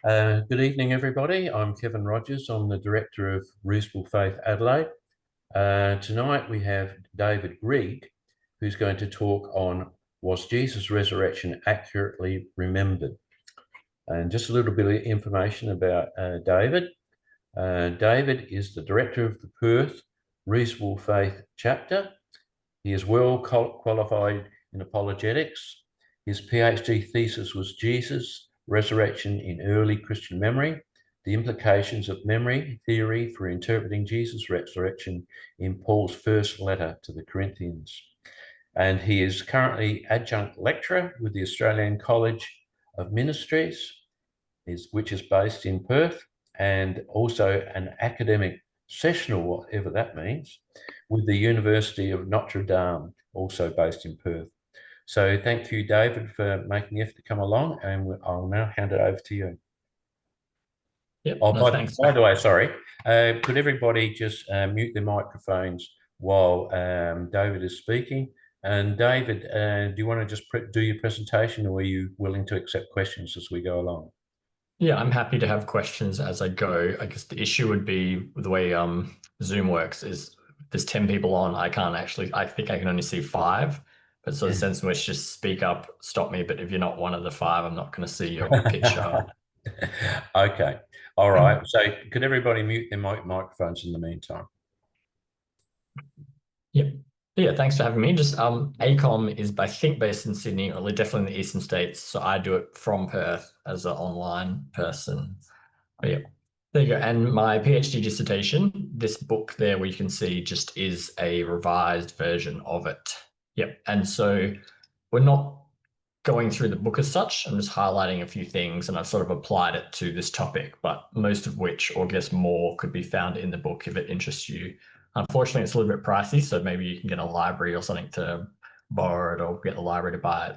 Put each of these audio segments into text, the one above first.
Good evening, everybody. I'm Kevin Rogers. I'm the Director of Reasonable Faith Adelaide. Tonight we have David Graieg, who's going to talk on Was Jesus' Resurrection Accurately Remembered? And just a little bit of information about David. David is the Director of the Perth Reasonable Faith chapter. He is well qualified in apologetics. His PhD thesis was Jesus' Resurrection in Early Christian Memory, the implications of memory theory for interpreting Jesus' resurrection in Paul's first letter to the Corinthians. And he is currently Adjunct Lecturer with the Australian College of Ministries, which is based in Perth, and also an Academic Sessional, whatever that means, with the University of Notre Dame, also based in Perth. So thank you, David, for making the effort to come along, and I'll now hand it over to you. Yep, Oh, no, thanks. by the way, sorry, could everybody just mute their microphones while David is speaking? And David, do you want to just do your presentation, or are you willing to accept questions as we go along? Yeah, I'm happy to have questions as I go. I guess the issue would be the way Zoom works is there's 10 people on. I think I can only see 5. But so the sense in which just speak up, stop me. But if you're not one of the 5, I'm not going to see your picture. Okay. All right. So could everybody mute their microphones in the meantime? Yep. Yeah, thanks for having me. Just ACOM is, I think, based in Sydney, or definitely in the eastern states. So I do it from Perth as an online person. But yeah, there you go. And my PhD dissertation, this book there where you can see just is a revised version of it. Yep. And so we're not going through the book as such. I'm just highlighting a few things and I've sort of applied it to this topic, but most of which, or I guess more, could be found in the book if it interests you. Unfortunately, it's a little bit pricey, so maybe you can get a library or something to borrow it or get the library to buy it.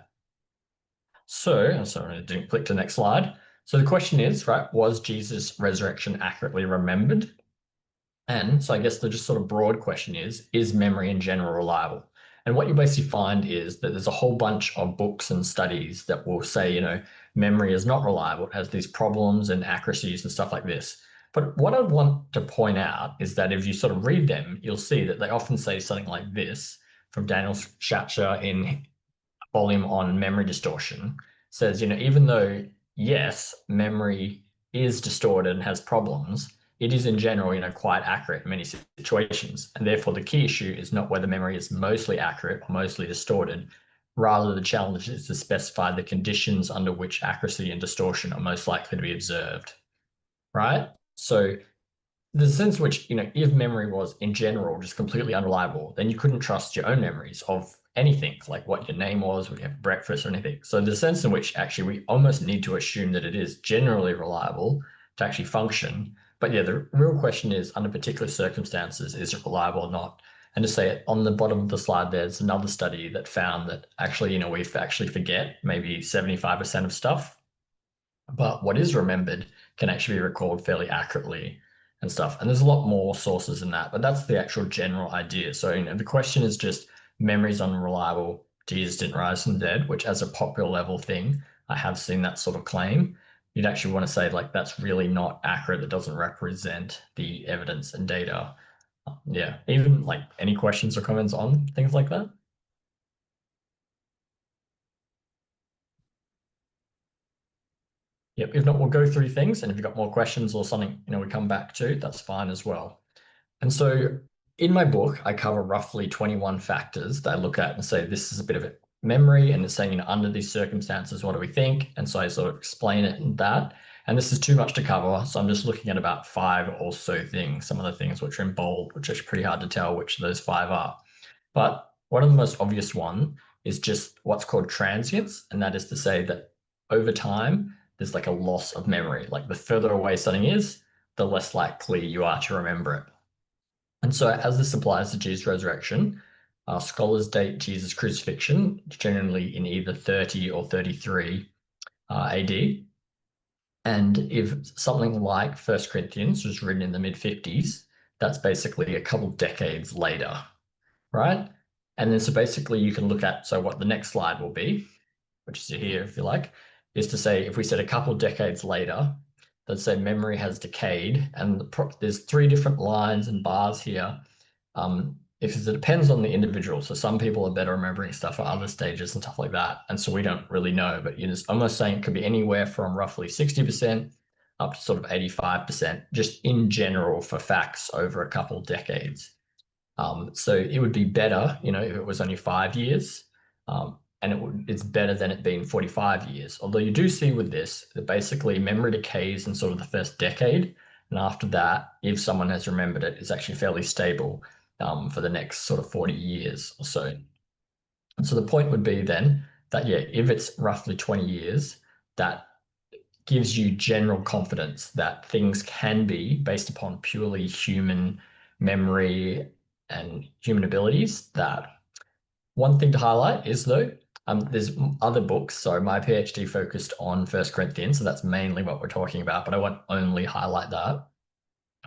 So, sorry, I didn't click to the next slide. So the question is, right, was Jesus' resurrection accurately remembered? And so I guess the just sort of broad question is memory in general reliable? And what you basically find is that there's a whole bunch of books and studies that will say, memory is not reliable. It has these problems and accuracies and stuff like this. But what I want to point out is that if you sort of read them, you'll see that they often say something like this from Daniel Schatzer in a volume on memory distortion, says, even though, yes, memory is distorted and has problems, it is in general, quite accurate in many situations. And therefore, the key issue is not whether memory is mostly accurate or mostly distorted. Rather, the challenge is to specify the conditions under which accuracy and distortion are most likely to be observed, right? So the sense in which, if memory was in general just completely unreliable, then you couldn't trust your own memories of anything, like what your name was, when you have breakfast or anything. So the sense in which actually we almost need to assume that it is generally reliable to actually function. But yeah, the real question is, under particular circumstances, is it reliable or not? And to say it on the bottom of the slide, there's another study that found that actually, we actually forget maybe 75% of stuff, but what is remembered can actually be recalled fairly accurately and stuff. And there's a lot more sources in that, but that's the actual general idea. So, the question is just memory's unreliable. Jesus didn't rise from the dead, which as a popular level thing, I have seen that sort of claim. You'd actually want to say like, that's really not accurate. That doesn't represent the evidence and data. Yeah. Even like any questions or comments on things like that? Yep, if not, we'll go through things. And if you've got more questions or something, we come back to, that's fine as well. And so in my book, I cover roughly 21 factors that I look at and say, this is a bit of a memory. And it's saying, under these circumstances, what do we think? And so I sort of explain it in that. And this is too much to cover. So I'm just looking at about 5 or so things, some of the things which are in bold, which is pretty hard to tell which of those 5 are. But one of the most obvious one is just what's called transience. And that is to say that over time, there's like a loss of memory. Like the further away something is, the less likely you are to remember it. And so as this applies to Jesus' resurrection, scholars date Jesus' crucifixion generally in either 30 or 33 AD. And if something like 1 Corinthians was written in the mid-50s, that's basically a couple decades later, right? And then so basically you can look at, so what the next slide will be, which is here if you like, is to say if we said a couple decades later, that say memory has decayed, and there's 3 different lines and bars here. If it depends on the individual. So some people are better remembering stuff at other stages and stuff like that. And so we don't really know, but you're just almost saying it could be anywhere from roughly 60% up to sort of 85%, just in general for facts over a couple of decades. So it would be better, if it was only 5 years, and it's better than it being 45 years. Although you do see with this that basically memory decays in sort of the first decade, and after that, if someone has remembered it, it's actually fairly stable for the next sort of 40 years or so. And so the point would be then that, if it's roughly 20 years, that gives you general confidence that things can be based upon purely human memory and human abilities. That one thing to highlight is, though, there's other books. So my PhD focused on 1 Corinthians, so that's mainly what we're talking about, but I won't only highlight that.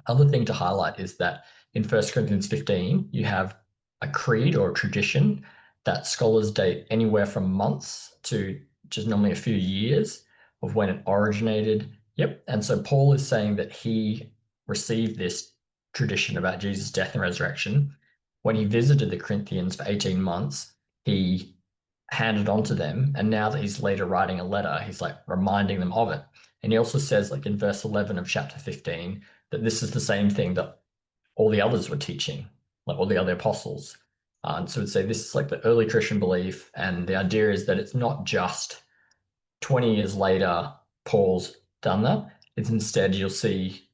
Other thing to highlight is that in 1 Corinthians 15, you have a creed or a tradition that scholars date anywhere from months to just normally a few years of when it originated. And so Paul is saying that he received this tradition about Jesus' death and resurrection when he visited the Corinthians for 18 months. He handed on to them, and now that he's later writing a letter, he's like reminding them of it. And he also says, like in verse 11 of chapter 15, that this is the same thing that all the others were teaching, like all the other apostles. And so we'd say this is like the early Christian belief, and the idea is that it's not just 20 years later Paul's done that. It's instead, you'll see,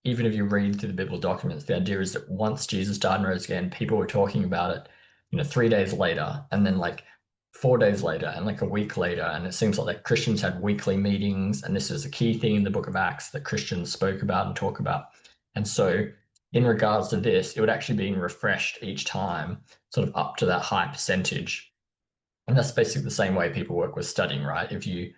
even if you read through the biblical documents, the idea is that once Jesus died and rose again, people were talking about it, 3 days later, and then like 4 days later, and like a week later. And it seems like Christians had weekly meetings, and this is a key thing in the book of Acts that Christians spoke about and talk about. And so in regards to this, it would actually be refreshed each time, sort of up to that high percentage. And that's basically the same way people work with studying, right? If you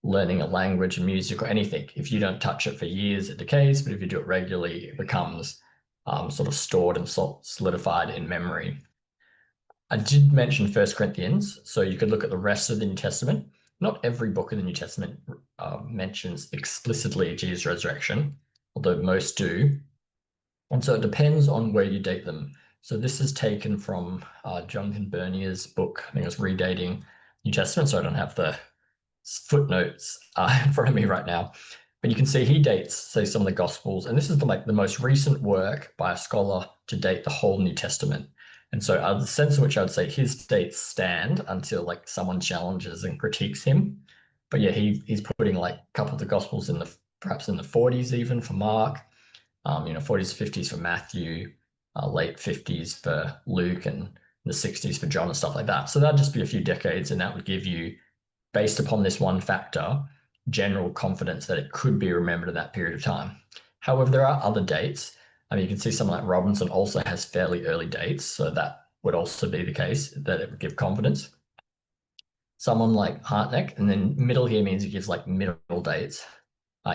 learning a language, music, or anything, if you don't touch it for years, it decays. But if you do it regularly, it becomes sort of stored and solidified in memory. I did mention 1 Corinthians, so you could look at the rest of the New Testament. Not every book in the New Testament mentions explicitly Jesus' resurrection, although most do. And so it depends on where you date them. So this is taken from Jonathan Bernier's book. I think it was Redating New Testament, so I don't have the footnotes in front of me right now. But you can see he dates, say, some of the Gospels, and this is the most recent work by a scholar to date the whole New Testament. And so the sense in which I would say his dates stand until like someone challenges and critiques him. But he's putting like a couple of the Gospels perhaps in the 40s even for Mark, 40s, 50s for Matthew, late 50s for Luke, and the 60s for John and stuff like that. So that'd just be a few decades, and that would give you, based upon this one factor, general confidence that it could be remembered in that period of time. However, there are other dates. You can see someone like Robinson also has fairly early dates, so that would also be the case, that it would give confidence. Someone like Hartneck, and then middle here means it gives like middle dates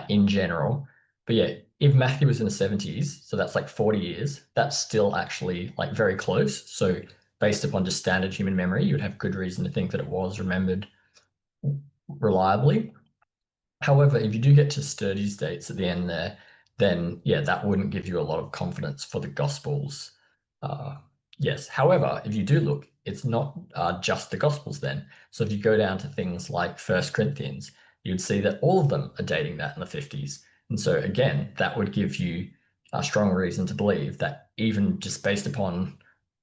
in general. But if Matthew was in the 70s, so that's like 40 years, that's still actually like very close. So based upon just standard human memory, you would have good reason to think that it was remembered reliably. However, if you do get to Sturdy's dates at the end there, then that wouldn't give you a lot of confidence for the Gospels. Yes. However, if you do look, it's not just the Gospels then. So if you go down to things like 1 Corinthians, you'd see that all of them are dating that in the 50s. And so again, that would give you a strong reason to believe that even just based upon,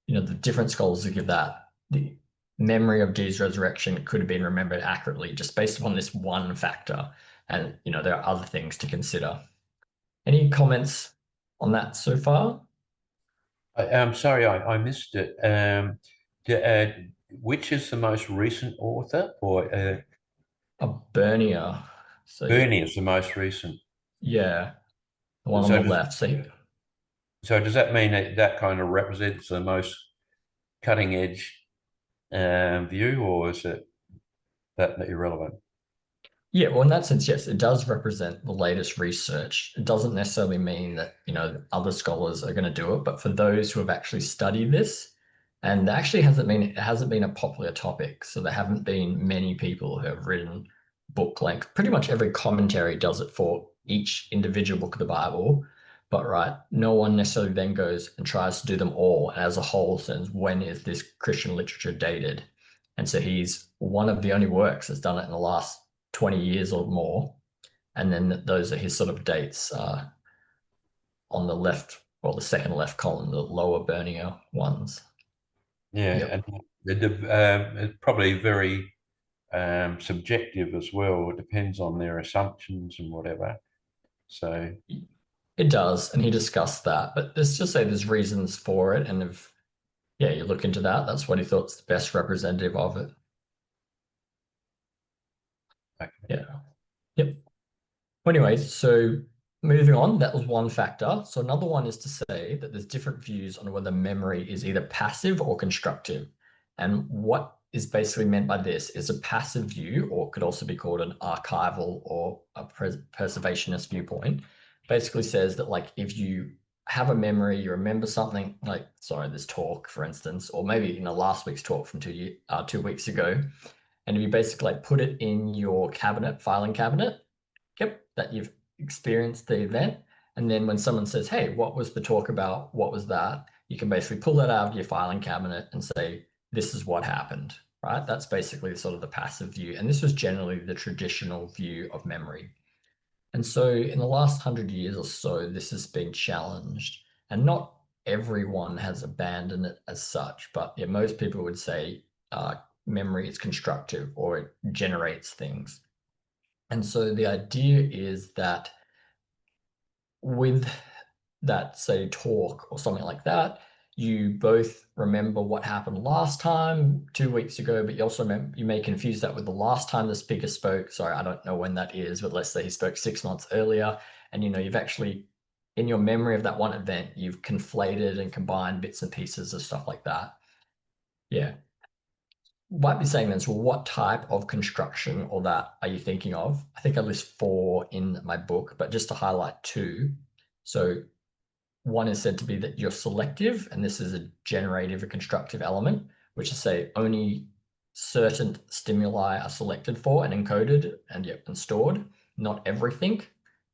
the different scholars who give that, the memory of Jesus' resurrection could have been remembered accurately just based upon this one factor. And, there are other things to consider. Any comments on that so far? I'm sorry, I missed it. Which is the most recent author, or Bernier. So Bernie is the most recent? the one So on the left. So does that mean that kind of represents the most cutting edge view, or is it that irrelevant? Well, in that sense, yes, it does represent the latest research. It doesn't necessarily mean that, other scholars are going to do it, but for those who have actually studied this, and it hasn't been a popular topic. So there haven't been many people who have written book length. Pretty much every commentary does it for each individual book of the Bible, but right, no one necessarily then goes and tries to do them all. And as a whole says, when is this Christian literature dated? And so he's one of the only works that's done it in the last 20 years or more. And then those are his sort of dates on the left, or the second left column, the lower burnier ones. Yeah, Yep. and it's probably very subjective as well. It depends on their assumptions and whatever. So It does, and he discussed that. But let's just say there's reasons for it, and if you look into that, that's what he thought's the best representative of it. okay. Yeah. Yep. Anyway, so moving on, that was one factor. So another one is to say that there's different views on whether memory is either passive or constructive. And what is basically meant by this is a passive view, or could also be called an archival or a preservationist viewpoint. Basically says that, like, if you have a memory, you remember something, like, sorry, this talk, for instance, or maybe last week's talk from 2 weeks ago, and if you basically like put it in your cabinet, filing cabinet, yep, that you've experienced the event. And then when someone says, hey, what was the talk about? What was that? You can basically pull that out of your filing cabinet and say, this is what happened, right? That's basically sort of the passive view. And this was generally the traditional view of memory. And so in the last 100 years or so, this has been challenged, and not everyone has abandoned it as such, but yeah, most people would say memory is constructive, or it generates things. And so the idea is that with that, say, talk or something like that, you both remember what happened last time 2 weeks ago, but you also you may confuse that with the last time the speaker spoke. Sorry, I don't know when that is, but let's say he spoke 6 months earlier, and you've actually, in your memory of that one event, you've conflated and combined bits and pieces of stuff like that. Yeah. Might be saying then, so what type of construction or that are you thinking of? I think I list 4 in my book, but just to highlight 2. So one is said to be that you're selective, and this is a generative or constructive element, which is say only certain stimuli are selected for and encoded and stored, not everything.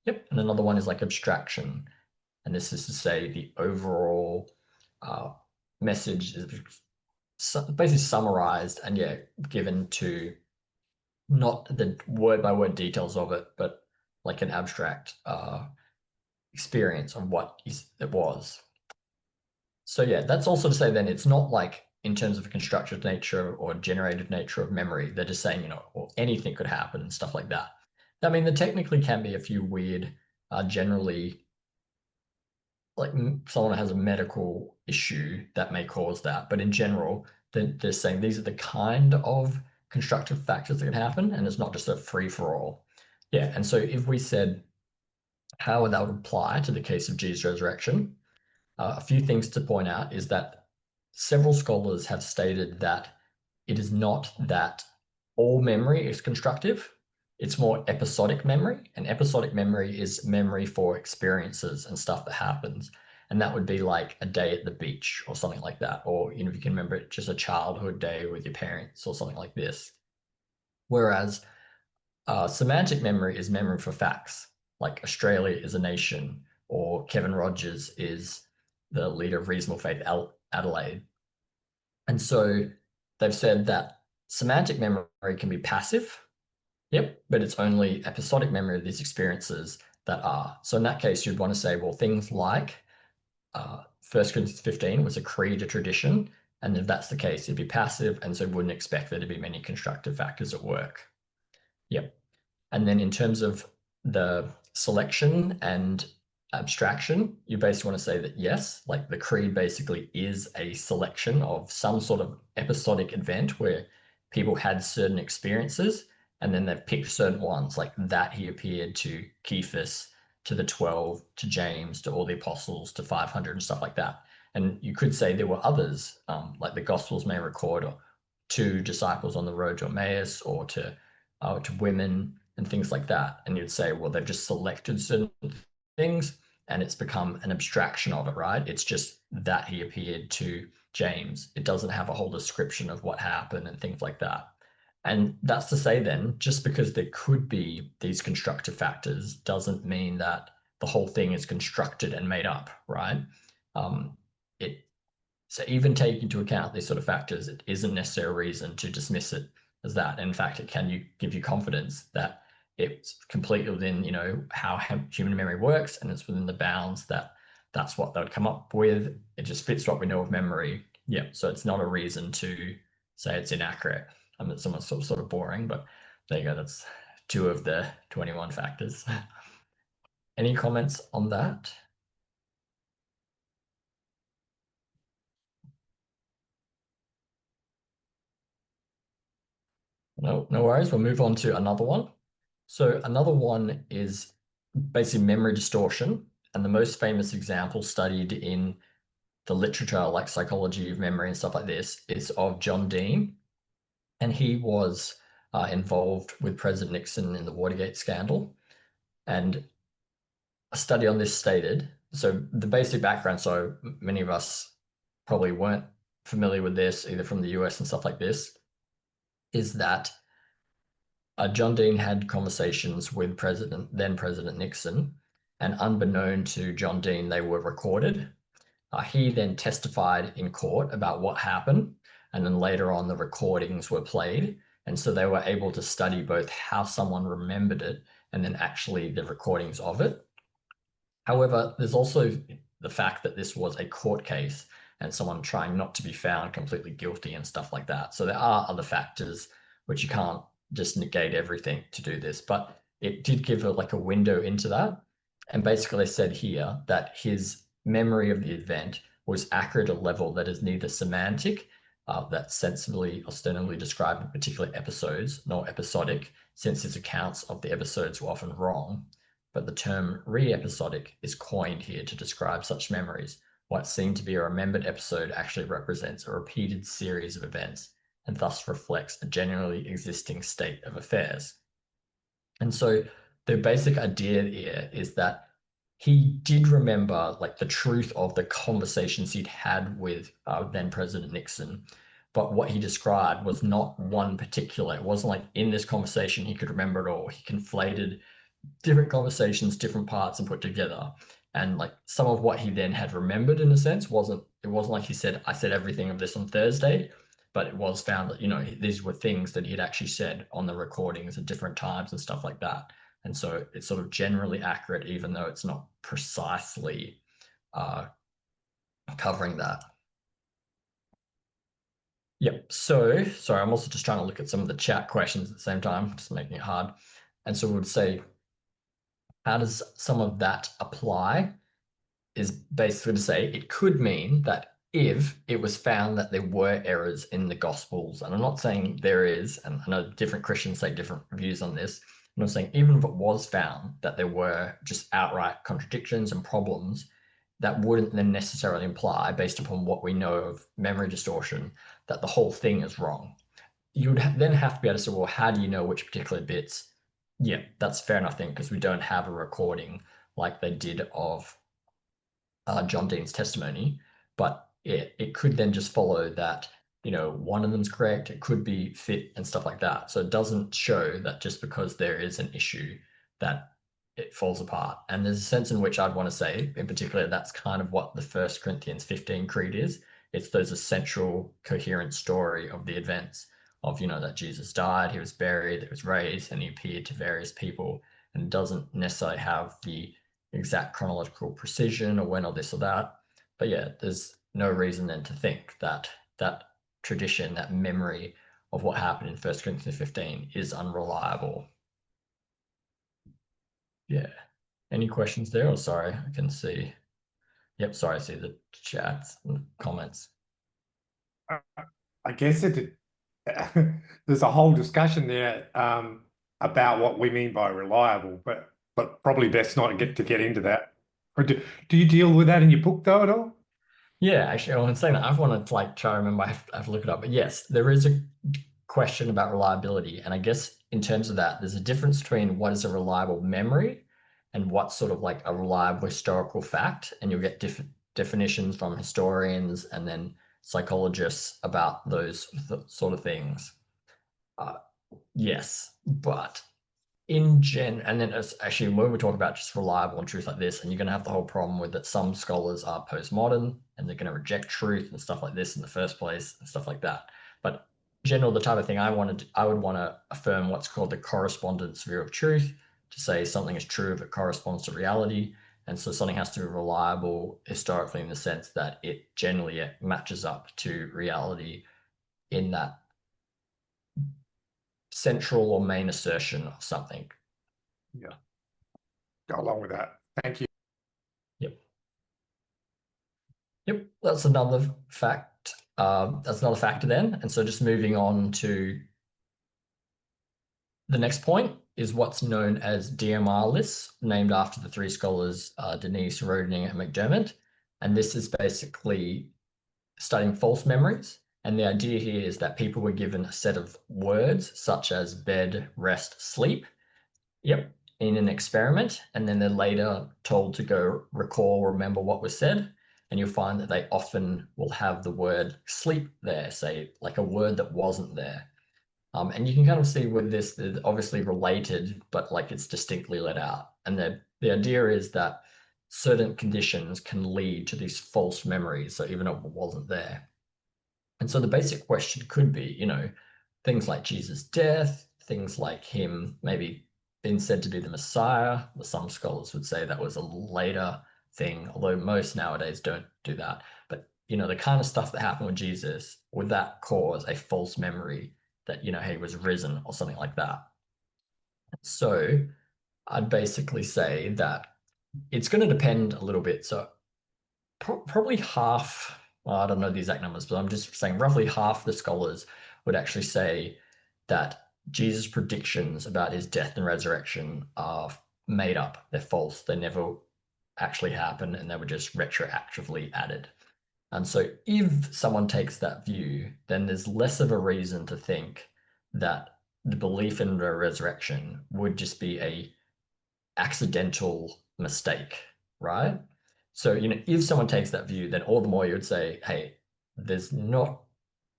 Yep. And another one is like abstraction. And this is to say the overall message is basically summarized and given to not the word by word details of it, but like an abstract experience of what it was. So that's also to say then it's not like in terms of a constructive nature or generative nature of memory, they're just saying, or anything could happen and stuff like that. I mean, there technically can be a few weird, generally, like someone has a medical issue that may cause that, but in general, they're saying these are the kind of constructive factors that can happen, and it's not just a free-for-all. Yeah, and so if we said how would that apply to the case of Jesus' resurrection, a few things to point out is that several scholars have stated that it is not that all memory is constructive. It's more episodic memory, and episodic memory is memory for experiences and stuff that happens. And that would be like a day at the beach or something like that. Or, if you can remember it, just a childhood day with your parents or something like this. Whereas semantic memory is memory for facts, like Australia is a nation, or Kevin Rogers is the leader of Reasonable Faith Adelaide. And so they've said that semantic memory can be passive, but it's only episodic memory of these experiences that are. So in that case, you'd want to say, well, things like 1 Corinthians 15 was a creed, a tradition, and if that's the case, it'd be passive, and so wouldn't expect there to be many constructive factors at work. And then in terms of the selection and abstraction, you basically want to say that yes, like the creed basically is a selection of some sort of episodic event where people had certain experiences, and then they've picked certain ones, like that he appeared to Cephas, to the 12, to James, to all the apostles, to 500 and stuff like that. And you could say there were others, like the Gospels may record 2 disciples on the road to Emmaus, or to women and things like that. And you'd say, well, they've just selected certain things and it's become an abstraction of it, right? It's just that he appeared to James. It doesn't have a whole description of what happened and things like that. And that's to say then, just because there could be these constructive factors doesn't mean that the whole thing is constructed and made up, right? So even taking into account these sort of factors, it isn't necessarily a reason to dismiss it as that. In fact, it can give you confidence that it's completely within, how human memory works, and it's within the bounds that's what they would come up with. It just fits what we know of memory. Yeah, so it's not a reason to say it's inaccurate. I mean, someone's sort of boring, but there you go. That's 2 of the 21 factors. Any comments on that? No worries. We'll move on to another one. So another one is basically memory distortion. And the most famous example studied in the literature, like psychology of memory and stuff like this, is of John Dean. And he was involved with President Nixon in the Watergate scandal. And a study on this stated, so the basic background, so many of us probably weren't familiar with this, either from the US and stuff like this, is that John Dean had conversations with then President Nixon, and unbeknown to John Dean, they were recorded. He then testified in court about what happened, and then later on the recordings were played. And so they were able to study both how someone remembered it and then actually the recordings of it. However, there's also the fact that this was a court case and someone trying not to be found completely guilty and stuff like that. So there are other factors which you can't just negate everything to do this, but it did give a window into that. And basically they said here that his memory of the event was accurate at a level that is neither semantic, that's sensibly ostensibly described in particular episodes, nor episodic, since his accounts of the episodes were often wrong. But the term re-episodic is coined here to describe such memories. What seemed to be a remembered episode actually represents a repeated series of events and thus reflects a genuinely existing state of affairs. And so the basic idea here is that he did remember the truth of the conversations he'd had with then President Nixon, but what he described was not one particular. It wasn't like in this conversation he could remember it all. He conflated different conversations, different parts, and put together. And some of what he then had remembered, in a sense, wasn't like he said, I said everything of this on Thursday, but it was found that, these were things that he'd actually said on the recordings at different times and stuff like that. And so it's sort of generally accurate, even though it's not precisely covering that. Yep. So, sorry, I'm also just trying to look at some of the chat questions at the same time, just making it hard. And so we would say, how does some of that apply? Is basically to say it could mean that if it was found that there were errors in the Gospels, and I'm not saying there is, and I know different Christians say different views on this, and I'm saying even if it was found that there were just outright contradictions and problems, that wouldn't then necessarily imply, based upon what we know of memory distortion, that the whole thing is wrong. You would then have to be able to say, well, how do you know which particular bits? Yeah, that's fair enough thing, because we don't have a recording like they did of John Dean's testimony, but it could then just follow that, one of them's correct, it could be fit and stuff like that. So it doesn't show that just because there is an issue that it falls apart. And there's a sense in which I'd want to say, in particular, that's kind of what the 1 Corinthians 15 creed is. It's those essential coherent story of the events of, that Jesus died, he was buried, he was raised, and he appeared to various people, and doesn't necessarily have the exact chronological precision or when or this or that. But yeah, there's no reason then to think that that tradition, that memory of what happened in 1 Corinthians 15 is unreliable. Yeah. Any questions there? Or sorry, I can see. Yep, sorry, I see the chats and comments. I guess there's a whole discussion there about what we mean by reliable, but probably best not get into that. Or do you deal with that in your book though at all? Yeah, actually, I was saying that I want to try to remember. I have to look it up. But yes, there is a question about reliability, and I guess in terms of that, there's a difference between what is a reliable memory and what's sort of like a reliable historical fact, and you'll get different definitions from historians and then psychologists about those sort of things. Yes, but and then it's actually when we talk about just reliable and truth like this, and you're going to have the whole problem with that some scholars are postmodern and they're going to reject truth and stuff like this in the first place and stuff like that. But in general, the type of thing I would want to affirm what's called the correspondence view of truth, to say something is true if it corresponds to reality. And so something has to be reliable historically in the sense that it generally matches up to reality in that central or main assertion of something. Yeah. Go along with that. Thank you. Yep, that's another fact. That's another factor then. And so just moving on to the next point is what's known as DMR lists, named after the three scholars, Denise, Roding, and McDermott. And this is basically studying false memories. And the idea here is that people were given a set of words such as bed, rest, sleep. Yep, in an experiment. And then they're later told to go recall, remember what was said. And you'll find that they often will have the word sleep there, say like a word that wasn't there. And you can kind of see with this, they're obviously related, but like it's distinctly let out. And the idea is that certain conditions can lead to these false memories, so even if it wasn't there. And so the basic question could be, things like Jesus' death, things like him maybe being said to be the Messiah. Some scholars would say that was a later thing, although most nowadays don't do that. But, the kind of stuff that happened with Jesus, would that cause a false memory that, he was risen or something like that? So I'd basically say that it's going to depend a little bit. So probably half, well, I don't know the exact numbers, but I'm just saying roughly half the scholars would actually say that Jesus' predictions about his death and resurrection are made up. They're false. They never actually happened, and they were just retroactively added. And so if someone takes that view, then there's less of a reason to think that the belief in the resurrection would just be a accidental mistake, right? So, if someone takes that view, then all the more you would say, hey, there's not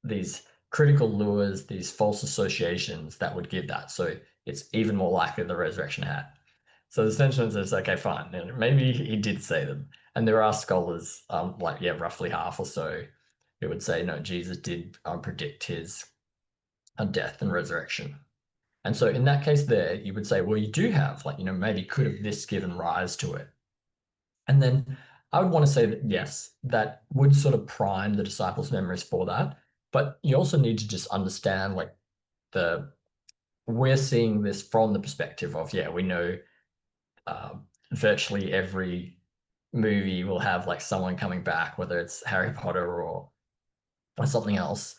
these critical lures, these false associations that would give that. So it's even more likely the resurrection had. So the sentiment is, okay, fine. Maybe he did say them. And there are scholars, roughly half or so, who would say, no, Jesus did predict his death and resurrection. And so in that case there, you would say, well, you do have, maybe could have this given rise to it? And then I would want to say that, yes, that would sort of prime the disciples' memories for that. But you also need to just understand, we're seeing this from the perspective of, we know virtually every movie will have someone coming back, whether it's Harry Potter or something else.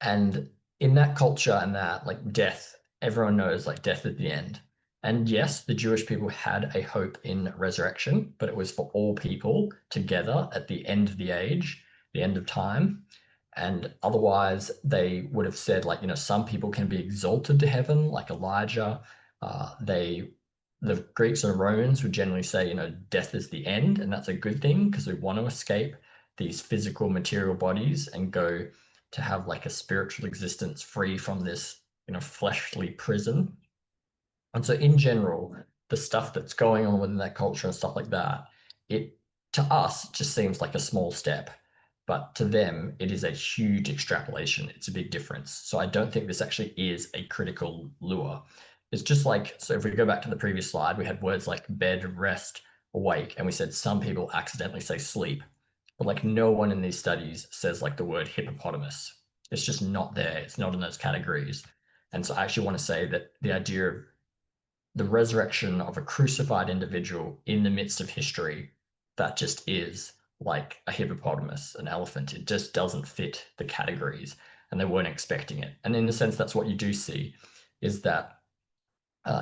And in that culture and that death, everyone knows death at the end. And yes, the Jewish people had a hope in resurrection, but it was for all people together at the end of the age, the end of time. And otherwise, they would have said, some people can be exalted to heaven, like Elijah. The Greeks and Romans would generally say, death is the end, and that's a good thing because we want to escape these physical material bodies and go to have a spiritual existence free from this, fleshly prison. And so in general, the stuff that's going on within that culture and stuff like that, it to us just seems like a small step, but to them, it is a huge extrapolation. It's a big difference. So I don't think this actually is a critical lure. It's just so if we go back to the previous slide, we had words like bed, rest, awake, and we said some people accidentally say sleep, but no one in these studies says the word hippopotamus. It's just not there. It's not in those categories. And so I actually want to say that the idea of the resurrection of a crucified individual in the midst of history, that just is like a hippopotamus, an elephant. It just doesn't fit the categories, and they weren't expecting it. And in a sense, that's what you do see, is that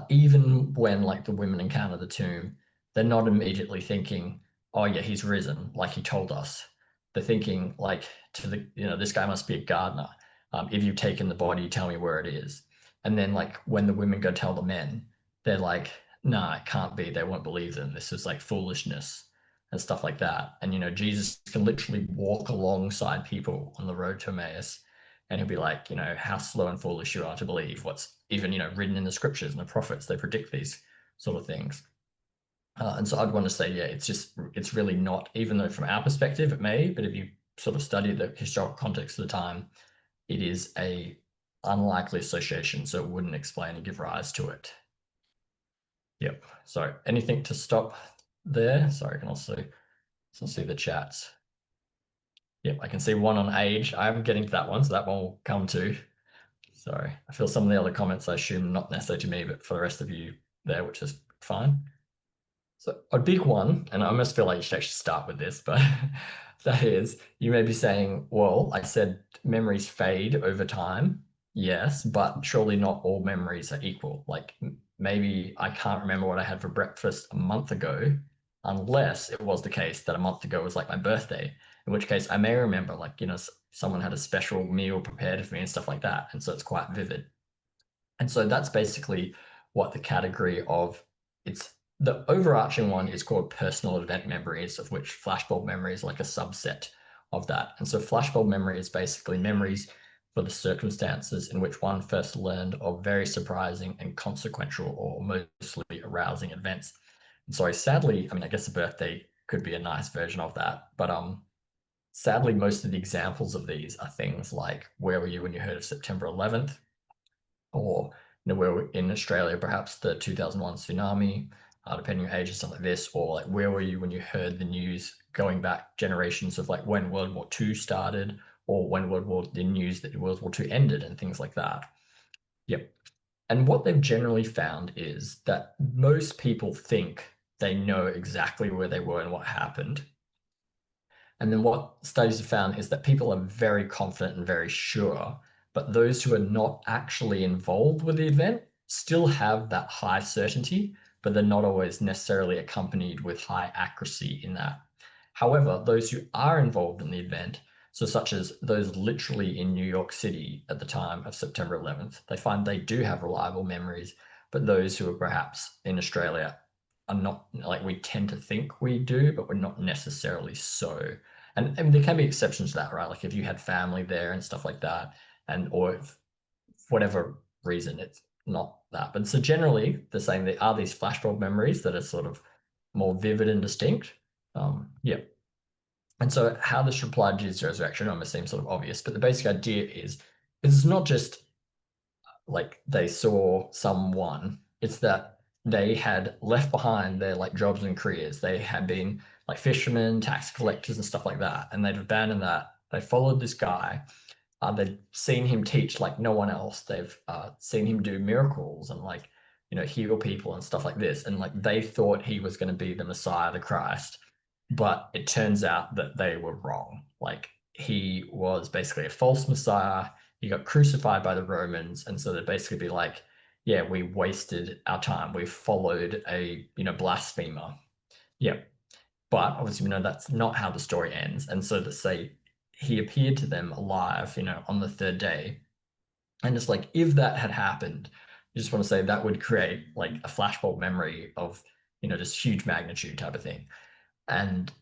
even when the women encounter the tomb, they're not immediately thinking, oh yeah, he's risen, like he told us. They're thinking this guy must be a gardener. If you've taken the body, tell me where it is. And then when the women go tell the men, they're like, nah, it can't be. They won't believe them. This is foolishness and stuff like that. And, Jesus can literally walk alongside people on the road to Emmaus and he'll be like, how slow and foolish you are to believe what's even, written in the scriptures and the prophets. They predict these sort of things. And so I'd want to say, yeah, it's really not, even though from our perspective it may, but if you sort of study the historical context of the time, it is a unlikely association, so it wouldn't explain and give rise to it. Yep. So anything to stop there? Sorry, I can also see the chats. Yep, I can see one on age. I'm getting to that one, so that one will come too. Sorry, I feel some of the other comments I assume not necessarily to me, but for the rest of you there, which is fine. So a big one, and I almost feel like you should actually start with this, but that is, you may be saying, well, I said memories fade over time. Yes, but surely not all memories are equal. Like maybe I can't remember what I had for breakfast a month ago, unless it was the case that a month ago was like my birthday, in which case I may remember like, someone had a special meal prepared for me and stuff like that. And so it's quite vivid. And so that's basically what the category of the overarching one is called personal event memories, of which flashbulb memory is like a subset of that. And so flashbulb memory is basically memories for the circumstances in which one first learned of very surprising and consequential or mostly arousing events. And so sadly, I mean, I guess a birthday could be a nice version of that, but sadly, most of the examples of these are things like, where were you when you heard of September 11th? Or where in Australia, perhaps the 2001 tsunami, depending on your age or something like this, or like where were you when you heard the news going back generations of like when World War II started, or when the news that World War II ended and things like that. Yep. And what they've generally found is that most people think they know exactly where they were and what happened. And then what studies have found is that people are very confident and very sure, but those who are not actually involved with the event still have that high certainty, but they're not always necessarily accompanied with high accuracy in that. However, those who are involved in the event, so such as those literally in New York City at the time of September 11th, they find they do have reliable memories, but those who are perhaps in Australia are not, like we tend to think we do, but we're not necessarily so. And there can be exceptions to that, right? Like if you had family there and stuff like that, or if, for whatever reason, it's not that. But so generally, they're saying there are these flashbulb memories that are sort of more vivid and distinct. Yeah. And so how this should apply to Jesus' resurrection almost seems sort of obvious, but the basic idea is it's not just like they saw someone, it's that they had left behind their like jobs and careers. They had been like fishermen, tax collectors and stuff like that. And they'd abandoned that. They followed this guy. They'd seen him teach like no one else. They've seen him do miracles and like, heal people and stuff like this. And like they thought he was going to be the Messiah, the Christ. But it turns out that they were wrong. Like he was basically a false Messiah. He got crucified by the Romans. And so they'd basically be like, yeah, we wasted our time. We followed a, blasphemer. Yeah. But obviously, we know that's not how the story ends. And so to say he appeared to them alive, on the third day. And it's like, if that had happened, you just want to say that would create like a flashbulb memory of, just huge magnitude type of thing. And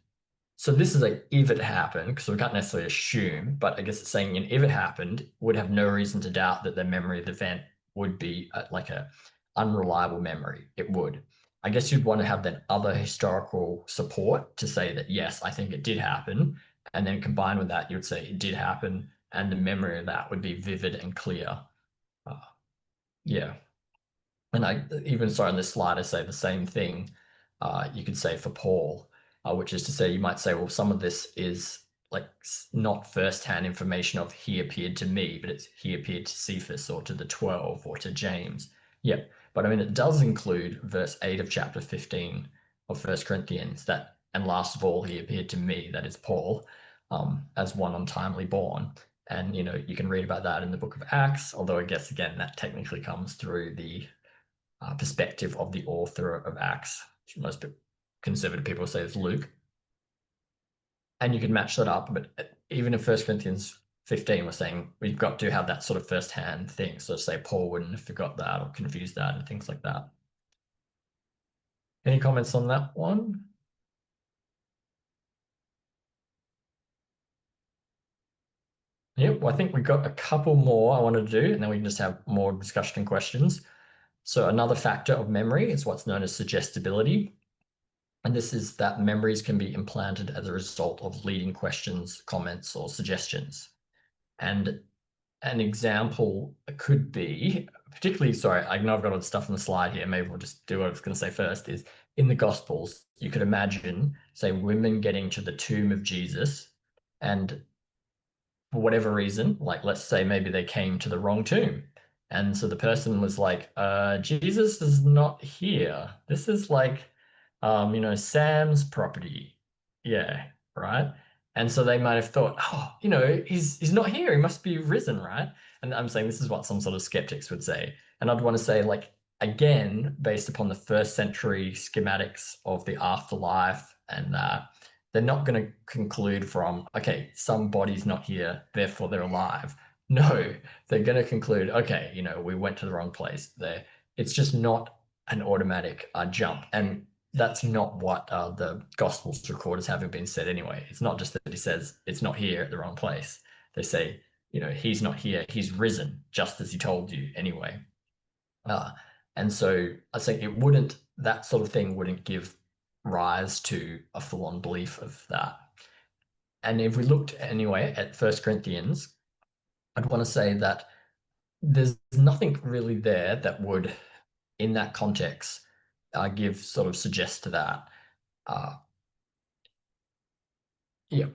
so this is like, if it happened, because we can't necessarily assume, but I guess it's saying if it happened, would have no reason to doubt that the memory of the event would be like a unreliable memory. It would. I guess you'd want to have that other historical support to say that, yes, I think it did happen. And then combined with that, you would say it did happen. And the memory of that would be vivid and clear. Yeah. And I even, sorry, on this slide, I say the same thing you could say for Paul, which is to say, you might say, well, some of this is like not firsthand information of he appeared to me, but it's he appeared to Cephas or to the 12 or to James. Yep. But I mean, it does include verse 8 of chapter 15 of 1 Corinthians that, and last of all, he appeared to me, that is Paul, as one untimely born. And, you can read about that in the book of Acts, although I guess, again, that technically comes through the perspective of the author of Acts, which most conservative people say is Luke. And you can match that up, but even in 1 Corinthians 15, we're saying we've got to have that sort of first-hand thing. So say Paul wouldn't have forgot that or confused that and things like that. Any comments on that one? Yeah, well, I think we've got a couple more I wanted to do, and then we can just have more discussion and questions. So another factor of memory is what's known as suggestibility. And this is that memories can be implanted as a result of leading questions, comments, or suggestions. And an example could be, particularly, sorry, I know I've got all the stuff on the slide here. Maybe we'll just do what I was going to say first, is in the Gospels, you could imagine, say, women getting to the tomb of Jesus, and for whatever reason, like let's say maybe they came to the wrong tomb. And so the person was like, Jesus is not here. This is like, Sam's property. Yeah, right. And so they might have thought, oh, he's not here. He must be risen, right? And I'm saying this is what some sort of skeptics would say. And I'd want to say, like, again, based upon the first century schematics of the afterlife and they're not going to conclude from, okay, some body's not here, therefore they're alive. No, they're going to conclude, okay, we went to the wrong place there. It's just not an automatic jump. And that's not what the Gospels record as having been said anyway. It's not just that he says it's not here at the wrong place. They say, he's not here, he's risen, just as he told you anyway. And so I think that sort of thing wouldn't give rise to a full-on belief of that. And if we looked anyway at 1 Corinthians, I'd want to say that there's nothing really there that would, in that context, suggest to that. Yeah.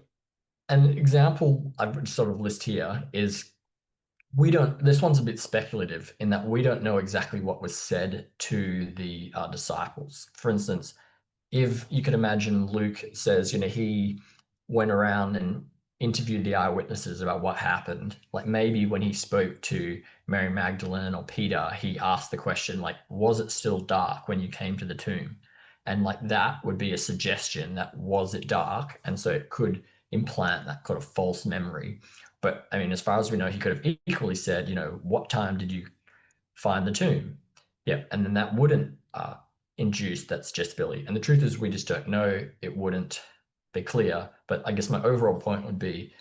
An example I would sort of list here is this one's a bit speculative in that we don't know exactly what was said to the disciples. For instance, if you could imagine Luke says, he went around and interviewed the eyewitnesses about what happened. Like maybe when he spoke to Mary Magdalene or Peter, he asked the question, like, was it still dark when you came to the tomb? And like that would be a suggestion that was it dark? And so it could implant that kind of false memory. But I mean, as far as we know, he could have equally said, what time did you find the tomb? Yeah, and then that wouldn't induce that suggestibility. And the truth is we just don't know. It wouldn't be clear. But I guess my overall point would be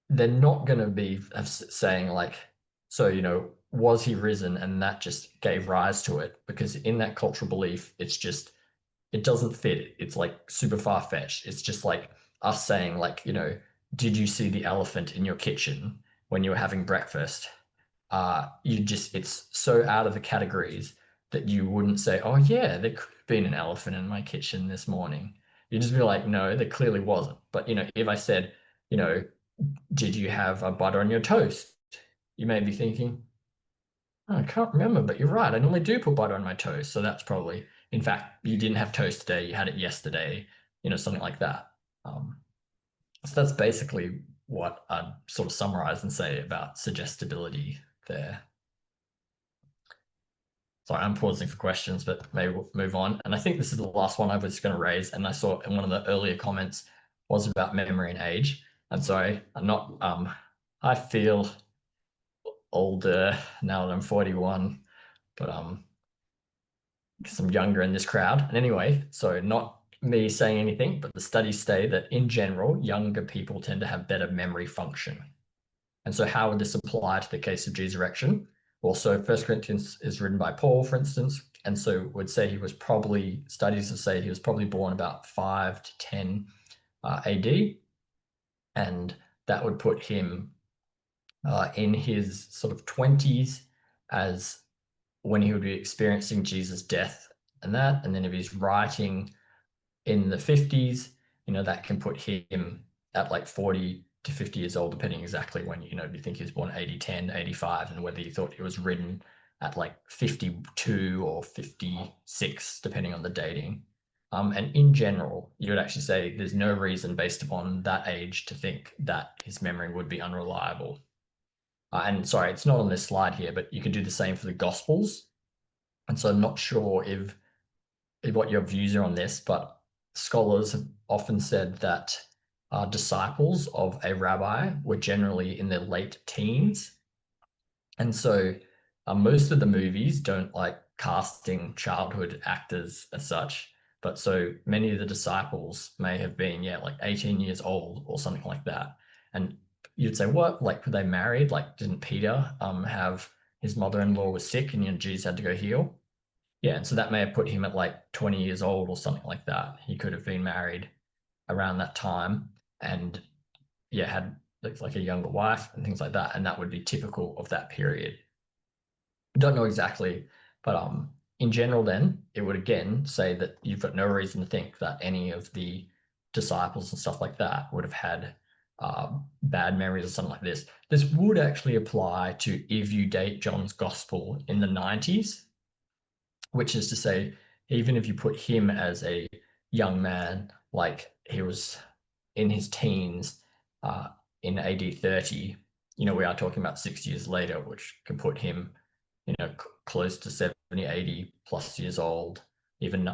they're not going to be saying like, so, was he risen? And that just gave rise to it, because in that cultural belief, it doesn't fit. It's like super far-fetched. It's just like us saying like, did you see the elephant in your kitchen when you were having breakfast? It's so out of the categories that you wouldn't say, oh yeah, there could have been an elephant in my kitchen this morning. You'd just be like, no, there clearly wasn't. But, if I said, did you have a butter on your toast? You may be thinking, oh, I can't remember, but you're right. I normally do put butter on my toast. So that's probably, in fact, you didn't have toast today. You had it yesterday, something like that. So that's basically what I'd sort of summarize and say about suggestibility there. Sorry, I'm pausing for questions, but maybe we'll move on. And I think this is the last one I was going to raise. And I saw in one of the earlier comments was about memory and age. And sorry, I feel older now that I'm 41, but because I'm younger in this crowd. And anyway, so not me saying anything, but the studies say that in general, younger people tend to have better memory function. And so how would this apply to the case of resurrection? Well, so 1 Corinthians is written by Paul, for instance, and so would say studies say he was probably born about 5 to 10 AD, and that would put him in his sort of 20s as when he would be experiencing Jesus' death and that, and then if he's writing in the 50s, that can put him at like 40 to 50 years old, depending exactly when, if you think he was born 80, 10, 85, and whether you thought it was written at like 52 or 56, depending on the dating. And in general, you would actually say there's no reason based upon that age to think that his memory would be unreliable. And sorry, it's not on this slide here, but you could do the same for the Gospels. And so I'm not sure if what your views are on this, but scholars have often said that disciples of a rabbi were generally in their late teens. And so most of the movies don't like casting childhood actors as such, but so many of the disciples may have been, like 18 years old or something like that. And, you'd say, what? Like, were they married? Like, didn't Peter have his mother-in-law was sick and, Jesus had to go heal? Yeah, and so that may have put him at like 20 years old or something like that. He could have been married around that time and, yeah, had like a younger wife and things like that. And that would be typical of that period. Don't know exactly, but in general, then it would again say that you've got no reason to think that any of the disciples and stuff like that would have had bad memories or something like this. This would actually apply to if you date John's gospel in the 90s, which is to say, even if you put him as a young man, like he was in his teens in AD 30, we are talking about 6 years later, which can put him close to 70, 80 plus years old, even,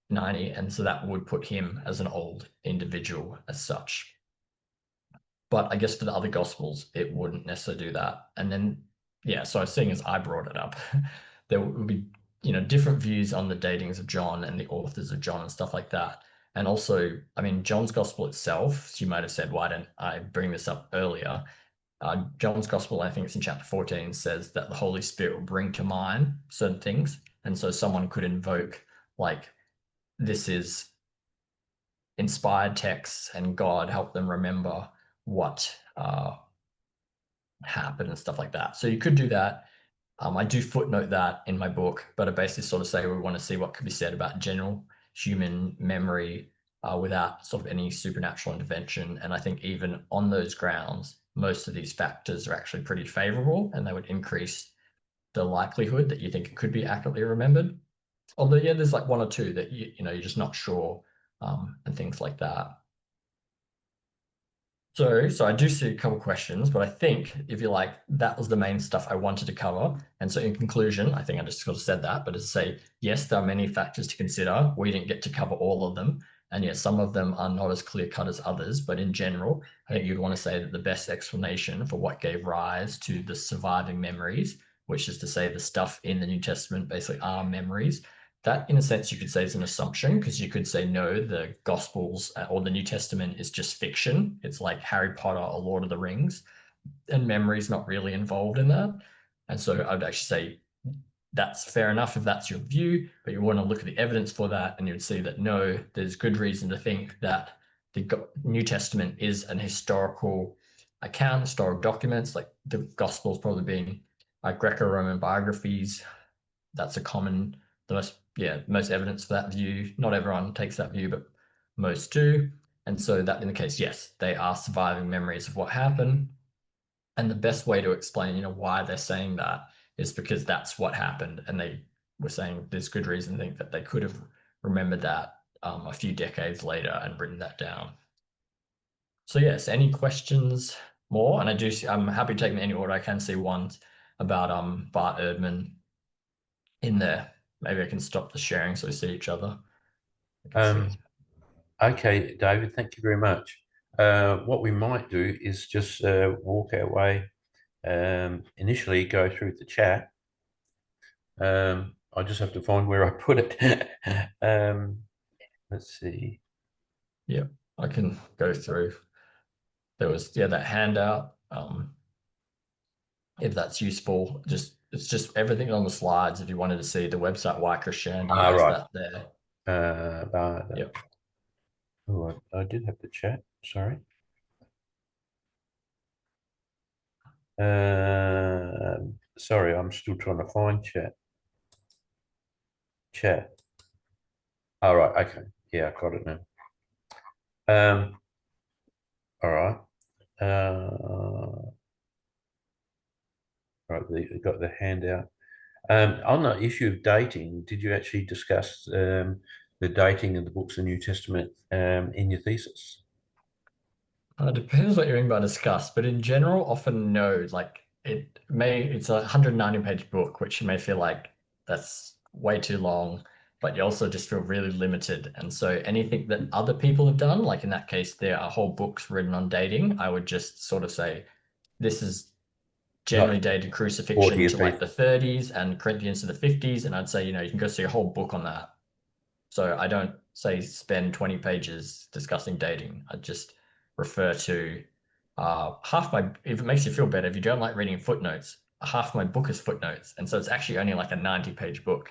90. And so that would put him as an old individual as such. But I guess for the other gospels, it wouldn't necessarily do that. And then, so seeing as I brought it up, there would be, different views on the datings of John and the authors of John and stuff like that. And also, I mean, John's gospel itself, so you might have said, why didn't I bring this up earlier? John's gospel, I think it's in chapter 14, says that the Holy Spirit will bring to mind certain things. And so someone could invoke, like, this is inspired texts and God helped them remember what happened and stuff like that. So you could do that. I do footnote that in my book, but I basically sort of say we want to see what could be said about general human memory without sort of any supernatural intervention. And I think even on those grounds, most of these factors are actually pretty favorable and they would increase the likelihood that you think it could be accurately remembered. Although, there's like one or two that you're just not sure and things like that. So I do see a couple of questions, but I think if you like, that was the main stuff I wanted to cover. And so in conclusion, I think I just sort of said that, but to say, yes, there are many factors to consider. We didn't get to cover all of them. And yes, some of them are not as clear cut as others, but in general, I think you'd want to say that the best explanation for what gave rise to the surviving memories, which is to say the stuff in the New Testament basically are memories. That, in a sense, you could say is an assumption, because you could say, no, the Gospels or the New Testament is just fiction. It's like Harry Potter or Lord of the Rings, and memory is not really involved in that. And so I'd actually say that's fair enough if that's your view, but you want to look at the evidence for that, and you'd see that, no, there's good reason to think that the New Testament is an historical account, historical documents, like the Gospels probably being Greco-Roman biographies. That's a common, most evidence for that view. Not everyone takes that view, but most do. And so that in the case, yes, they are surviving memories of what happened. And the best way to explain, why they're saying that is because that's what happened. And they were saying there's good reason to think that they could have remembered that a few decades later and written that down. So yes, any questions more? And I'm happy to take them in any order. I can see ones about Bart Ehrmann in there. Maybe I can stop the sharing so we see each other. Okay, David, thank you very much. What we might do is just walk our way, initially go through the chat. I just have to find where I put it. Let's see. Yeah, I can go through. There was, that handout. If that's useful, it's just everything on the slides. If you wanted to see the website, Why Christianity has right. that there. Yep. Oh, I did have the chat. Sorry. Sorry, I'm still trying to find chat. All right. Okay. Yeah, I got it now. All right. Right. You got the handout. On the issue of dating, did you actually discuss the dating of the books of the New Testament in your thesis? It depends what you mean by discuss, but in general, often no. Like it's a 190-page book, which you may feel like that's way too long, but you also just feel really limited. And so anything that other people have done, like in that case, there are whole books written on dating, I would just sort of say, this is generally dated crucifixion to like the 30s and Corinthians to the 50s. And I'd say, you can go see a whole book on that. So I don't say spend 20 pages discussing dating. I just refer to if it makes you feel better, if you don't like reading footnotes, half my book is footnotes. And so it's actually only like a 90-page book.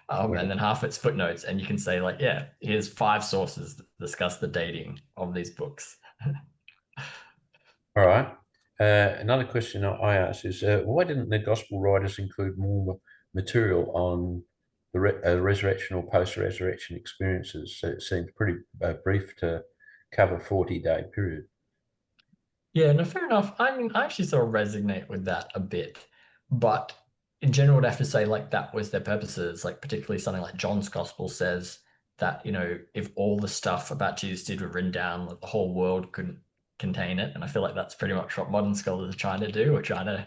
And then half it's footnotes, and you can say like, yeah, here's 5 sources that discuss the dating of these books. All right. Another question I asked is, why didn't the gospel writers include more material on the resurrection or post-resurrection experiences? So it seems pretty brief to cover 40-day period. Yeah, no, fair enough. I mean, I actually sort of resonate with that a bit, but in general, I'd have to say like that was their purposes. Like particularly something like John's Gospel says that, you know, if all the stuff about Jesus did were written down, like the whole world couldn't contain it. And I feel like that's pretty much what modern scholars are trying to do. We're trying to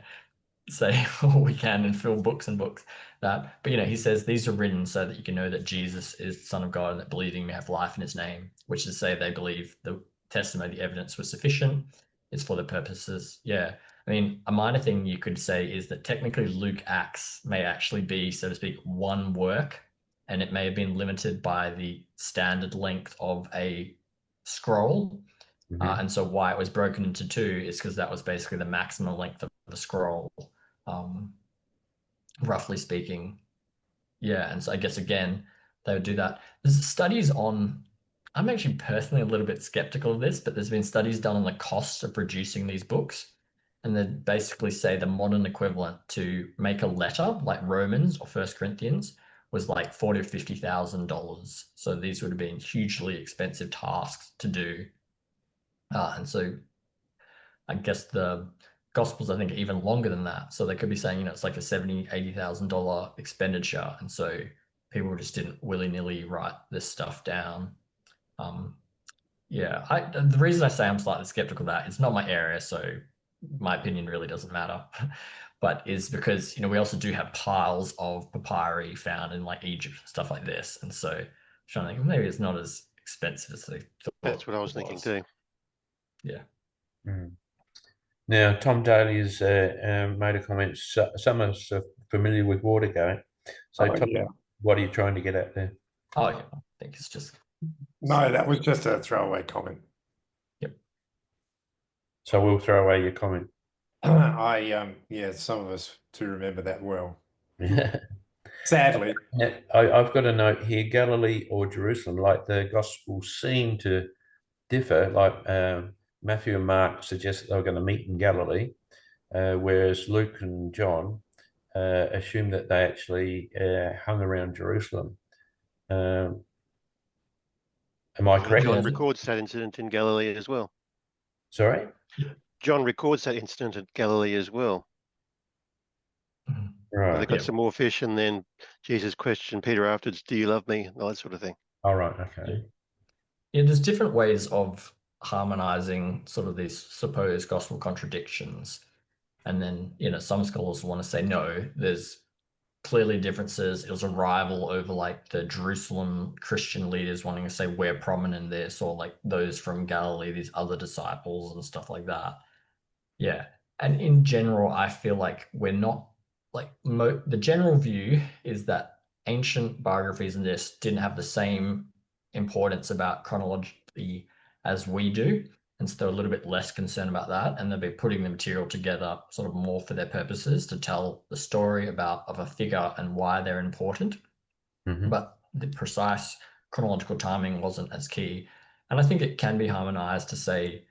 say all we can and fill books and books that. But you know, he says these are written so that you can know that Jesus is the Son of God and that believing may have life in his name, which is to say they believe the testimony, the evidence was sufficient. It's for the purposes. Yeah. I mean, a minor thing you could say is that technically Luke Acts may actually be, so to speak, one work, and it may have been limited by the standard length of a scroll. And so why it was broken into 2 is because that was basically the maximum length of the scroll, roughly speaking. Yeah, and so I guess again, they would do that. There's studies on, I'm actually personally a little bit skeptical of this, but there's been studies done on the cost of producing these books. And they basically say the modern equivalent to make a letter like Romans or First Corinthians was like $40,000 or $50,000. So these would have been hugely expensive tasks to do. And so I guess the Gospels, I think, are even longer than that. So they could be saying, you know, it's like a $70,000, $80,000 expenditure. And so people just didn't willy-nilly write this stuff down. Yeah, the reason I say I'm slightly skeptical of that, it's not my area, so my opinion really doesn't matter, but is because, you know, we also do have piles of papyri found in like Egypt and stuff like this. And so I'm trying to think, maybe it's not as expensive as they thought. That's what I was thinking too. Yeah. Now, Tom Daly has made a comment. Some of us are familiar with Watergate. So, Tom, what are you trying to get at there? Oh, yeah, I think it's just... No, that was just a throwaway comment. Yep. So we'll throw away your comment. Yeah, some of us do remember that well. Sadly. I've got a note here, Galilee or Jerusalem, like the Gospels seem to differ, like Matthew and Mark suggest that they were going to meet in Galilee, whereas Luke and John assume that they actually hung around Jerusalem. Am I correct? John records that incident in Galilee as well. Sorry? John records that incident at Galilee as well. Right. They got some more fish, and then Jesus questioned Peter afterwards, "Do you love me?" All that sort of thing. All right. Okay. Yeah, there's different ways of harmonizing sort of these supposed gospel contradictions. And then, you know, some scholars want to say, no, there's clearly differences. It was a rival over like the Jerusalem Christian leaders wanting to say we're prominent in this, or like those from Galilee, these other disciples and stuff like that. Yeah. And in general, I feel like we're not like the general view is that ancient biographies in this didn't have the same importance about chronology as we do. And so they're a little bit less concerned about that. And they'll be putting the material together sort of more for their purposes to tell the story of a figure and why they're important. But the precise chronological timing wasn't as key. And I think it can be harmonized to say,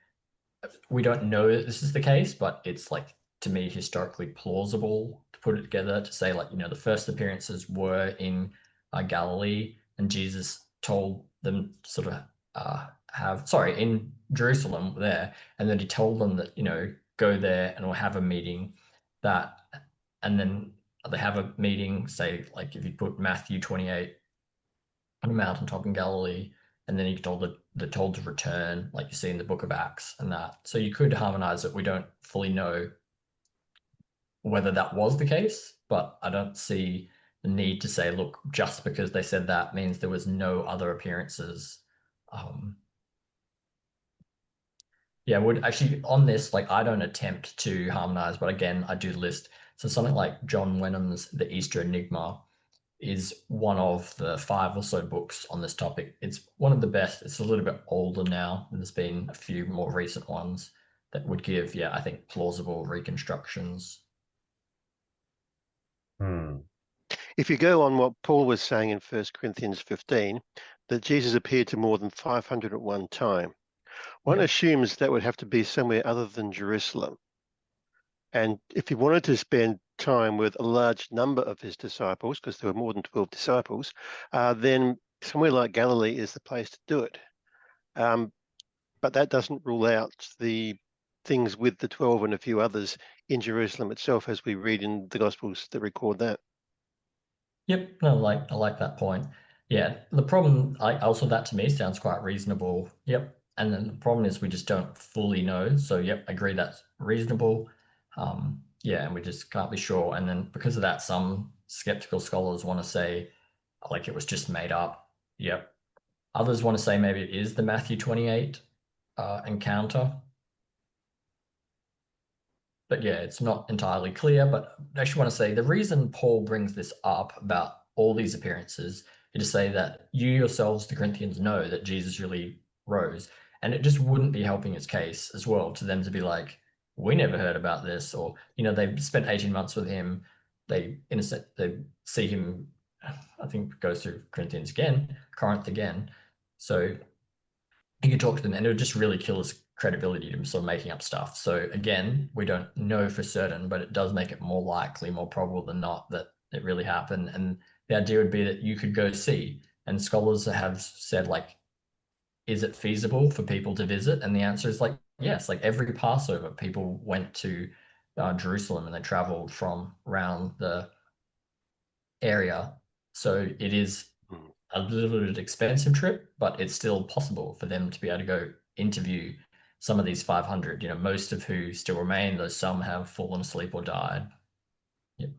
we don't know that this is the case, but it's like, to me, historically plausible to put it together to say, like, you know, the first appearances were in Galilee, and Jesus told them sort of in Jerusalem there, and then he told them that, you know, go there and we'll have a meeting that, and then they have a meeting, say, like if you put Matthew 28 on a mountaintop in Galilee, and then he told to return, like you see in the book of Acts and that. So you could harmonize it. We don't fully know whether that was the case, but I don't see the need to say, look, just because they said that means there was no other appearances. Yeah, would actually on this, like I don't attempt to harmonize, but again, I do list. So something like John Wenham's The Easter Enigma is one of the 5 or so books on this topic. It's one of the best. It's a little bit older now. There's been a few more recent ones. that would give, yeah, I think plausible reconstructions. If you go on what Paul was saying in 1 Corinthians 15, that Jesus appeared to more than 500 at one time, one assumes that would have to be somewhere other than Jerusalem. And if he wanted to spend time with a large number of his disciples, because there were more than 12 disciples, then somewhere like Galilee is the place to do it. But that doesn't rule out the things with the 12 and a few others in Jerusalem itself, as we read in the Gospels that record that. Yep, no, I like that point. Yeah, the problem, also that to me sounds quite reasonable. Yep, and then the problem is we just don't fully know. So yep, I agree that's reasonable. Yeah, and we just can't be sure. And then because of that, some skeptical scholars want to say like it was just made up. Yep. Others want to say maybe it is the Matthew 28 encounter. But yeah, it's not entirely clear. But I actually want to say the reason Paul brings this up about all these appearances is to say that you yourselves, the Corinthians, know that Jesus really rose. And it just wouldn't be helping his case as well to them to be like, we never heard about this. Or, you know, they've spent 18 months with him. They see him, I think, goes through Corinth again. So you could talk to them and it would just really kill his credibility to sort of making up stuff. So again, we don't know for certain, but it does make it more likely, more probable than not that it really happened. And the idea would be that you could go see, and scholars have said, like, is it feasible for people to visit? And the answer is like, yes, like every Passover, people went to Jerusalem and they traveled from around the area. So it is a little bit expensive trip, but it's still possible for them to be able to go interview some of these 500, you know, most of who still remain, though some have fallen asleep or died. Yep.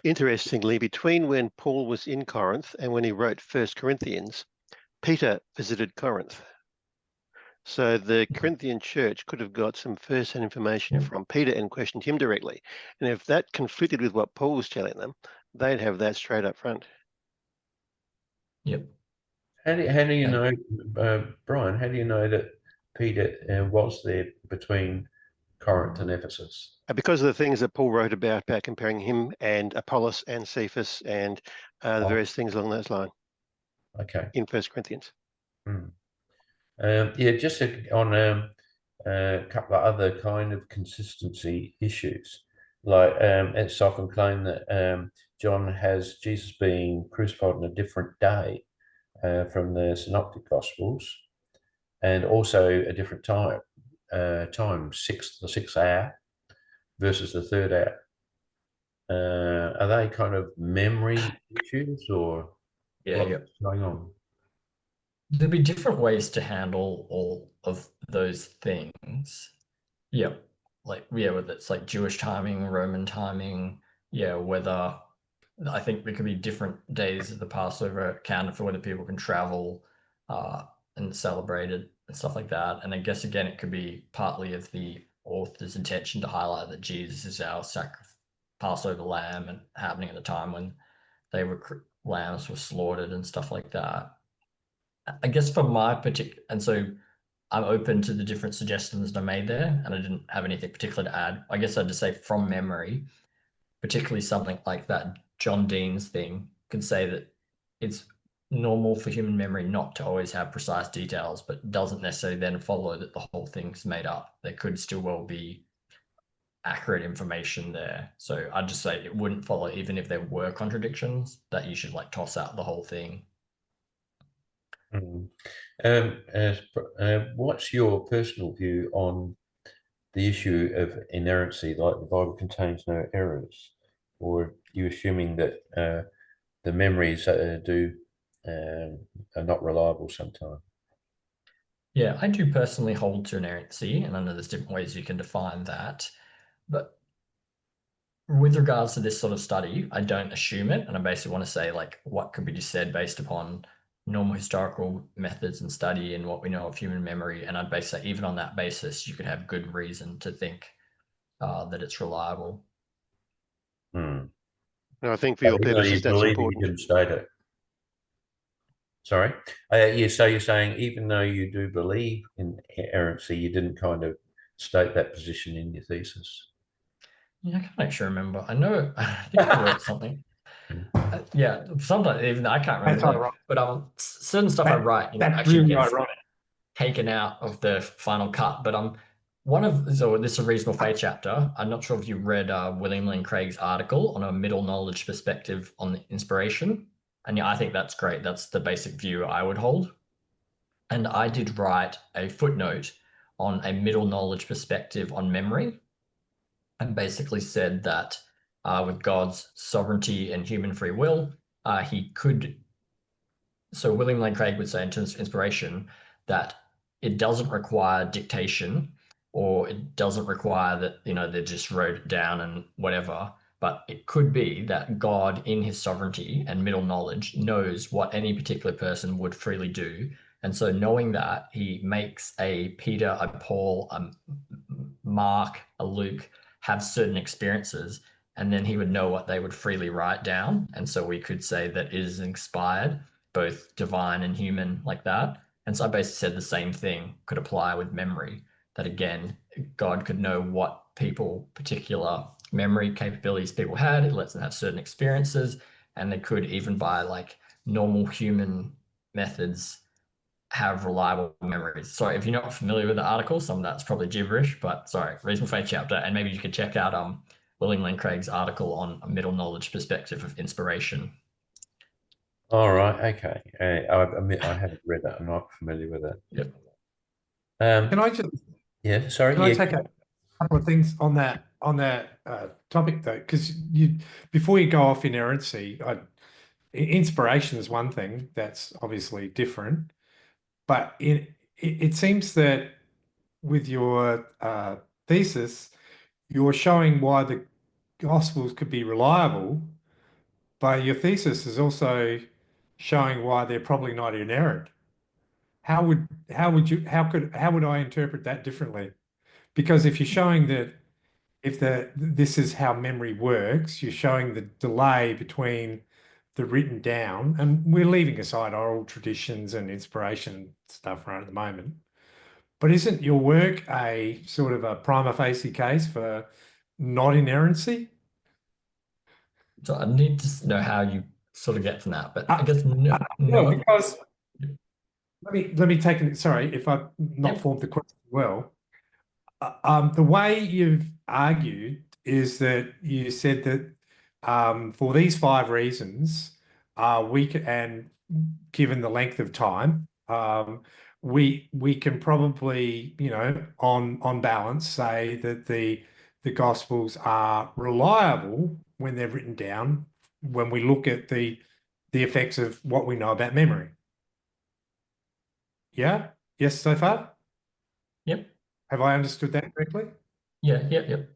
Interestingly, between when Paul was in Corinth and when he wrote 1 Corinthians, Peter visited Corinth. So the Corinthian church could have got some first-hand information from Peter and questioned him directly. And if that conflicted with what Paul was telling them, they'd have that straight up front. Yep. How do you know, Brian, how do you know that Peter was there between Corinth and Ephesus? Because of the things that Paul wrote about comparing him and Apollos and Cephas and the various things along those lines. Okay. In 1 Corinthians. Yeah, just on a couple of other kind of consistency issues. Like it's often claimed that John has Jesus being crucified on a different day from the Synoptic Gospels, and also a different time, the 6th hour versus the 3rd hour. Are they kind of memory issues, or what's going on? There'll be different ways to handle all of those things. Yeah, whether it's like Jewish timing, Roman timing, whether I think there could be different days of the Passover accounted for whether people can travel and celebrate it and stuff like that. And I guess again, it could be partly of the author's intention to highlight that Jesus is our Passover lamb, and happening at the time when lambs were slaughtered and stuff like that. I guess for my particular, and so I'm open to the different suggestions that I made there, and I didn't have anything particular to add. I guess I'd just say from memory, particularly something like that John Dean's thing could say that it's normal for human memory not to always have precise details, but doesn't necessarily then follow that the whole thing's made up. There could still well be accurate information there. So I'd just say it wouldn't follow, even if there were contradictions, that you should like toss out the whole thing. What's your personal view on the issue of inerrancy, like the Bible contains no errors? Or are you assuming that the memories are not reliable sometimes? Yeah, I do personally hold to inerrancy, and I know there's different ways you can define that. But with regards to this sort of study, I don't assume it, and I basically want to say like what could be said based upon normal historical methods and study and what we know of human memory. And I'd basically say even on that basis, you could have good reason to think that it's reliable. No, I think for your purposes, that's important. You didn't state it. Sorry. So you're saying even though you do believe in errancy, you didn't kind of state that position in your thesis? Yeah, I can't actually remember. I know, I think I wrote something. Yeah, sometimes even I can't That's remember. ironic. But certain stuff I write, That's actually really gets ironic. taken out of the final cut. But so this is a reasonable faith chapter. I'm not sure if you read William Lane Craig's article on a middle knowledge perspective on inspiration. And yeah, I think that's great. That's the basic view I would hold. And I did write a footnote on a middle knowledge perspective on memory, and basically said that with God's sovereignty and human free will, he could. So William Lane Craig would say in terms of inspiration that it doesn't require dictation, or it doesn't require that, they just wrote it down and whatever. But it could be that God, in his sovereignty and middle knowledge, knows what any particular person would freely do. And so knowing that, he makes a Peter, a Paul, a Mark, a Luke have certain experiences, and then he would know what they would freely write down. And so we could say that it is inspired, both divine and human, like that. And so I basically said the same thing could apply with memory, that again, God could know what particular memory capabilities people had. It lets them have certain experiences, and they could, even by like normal human methods, have reliable memories. Sorry, if you're not familiar with the article, some of that's probably gibberish, but sorry, Reasonable Faith chapter, and maybe you could check out William Lane Craig's article on a middle knowledge perspective of inspiration. All right, okay. I admit I haven't read that. I'm not familiar with it. Yep. Can I just Yeah, sorry. can I take a couple of things on that topic though? Because before you go off inerrancy, inspiration is one thing that's obviously different, but it seems that with your thesis, you're showing why the Gospels could be reliable, but your thesis is also showing why they're probably not inerrant. How would I interpret that differently? Because if you're showing that this is how memory works, you're showing the delay between the written down, and we're leaving aside oral traditions and inspiration stuff right at the moment. But isn't your work a sort of a prima facie case for not inerrancy? So I need to know how you sort of get from that, but I guess no. Because let me take it. Sorry if I've not formed the question well. The way you've argued is that you said that for these 5 reasons, and given the length of time, we can probably, on balance, say that the Gospels are reliable when they're written down, when we look at the effects of what we know about memory. Yeah? Yes, so far? Yep. Have I understood that correctly? Yeah, yep.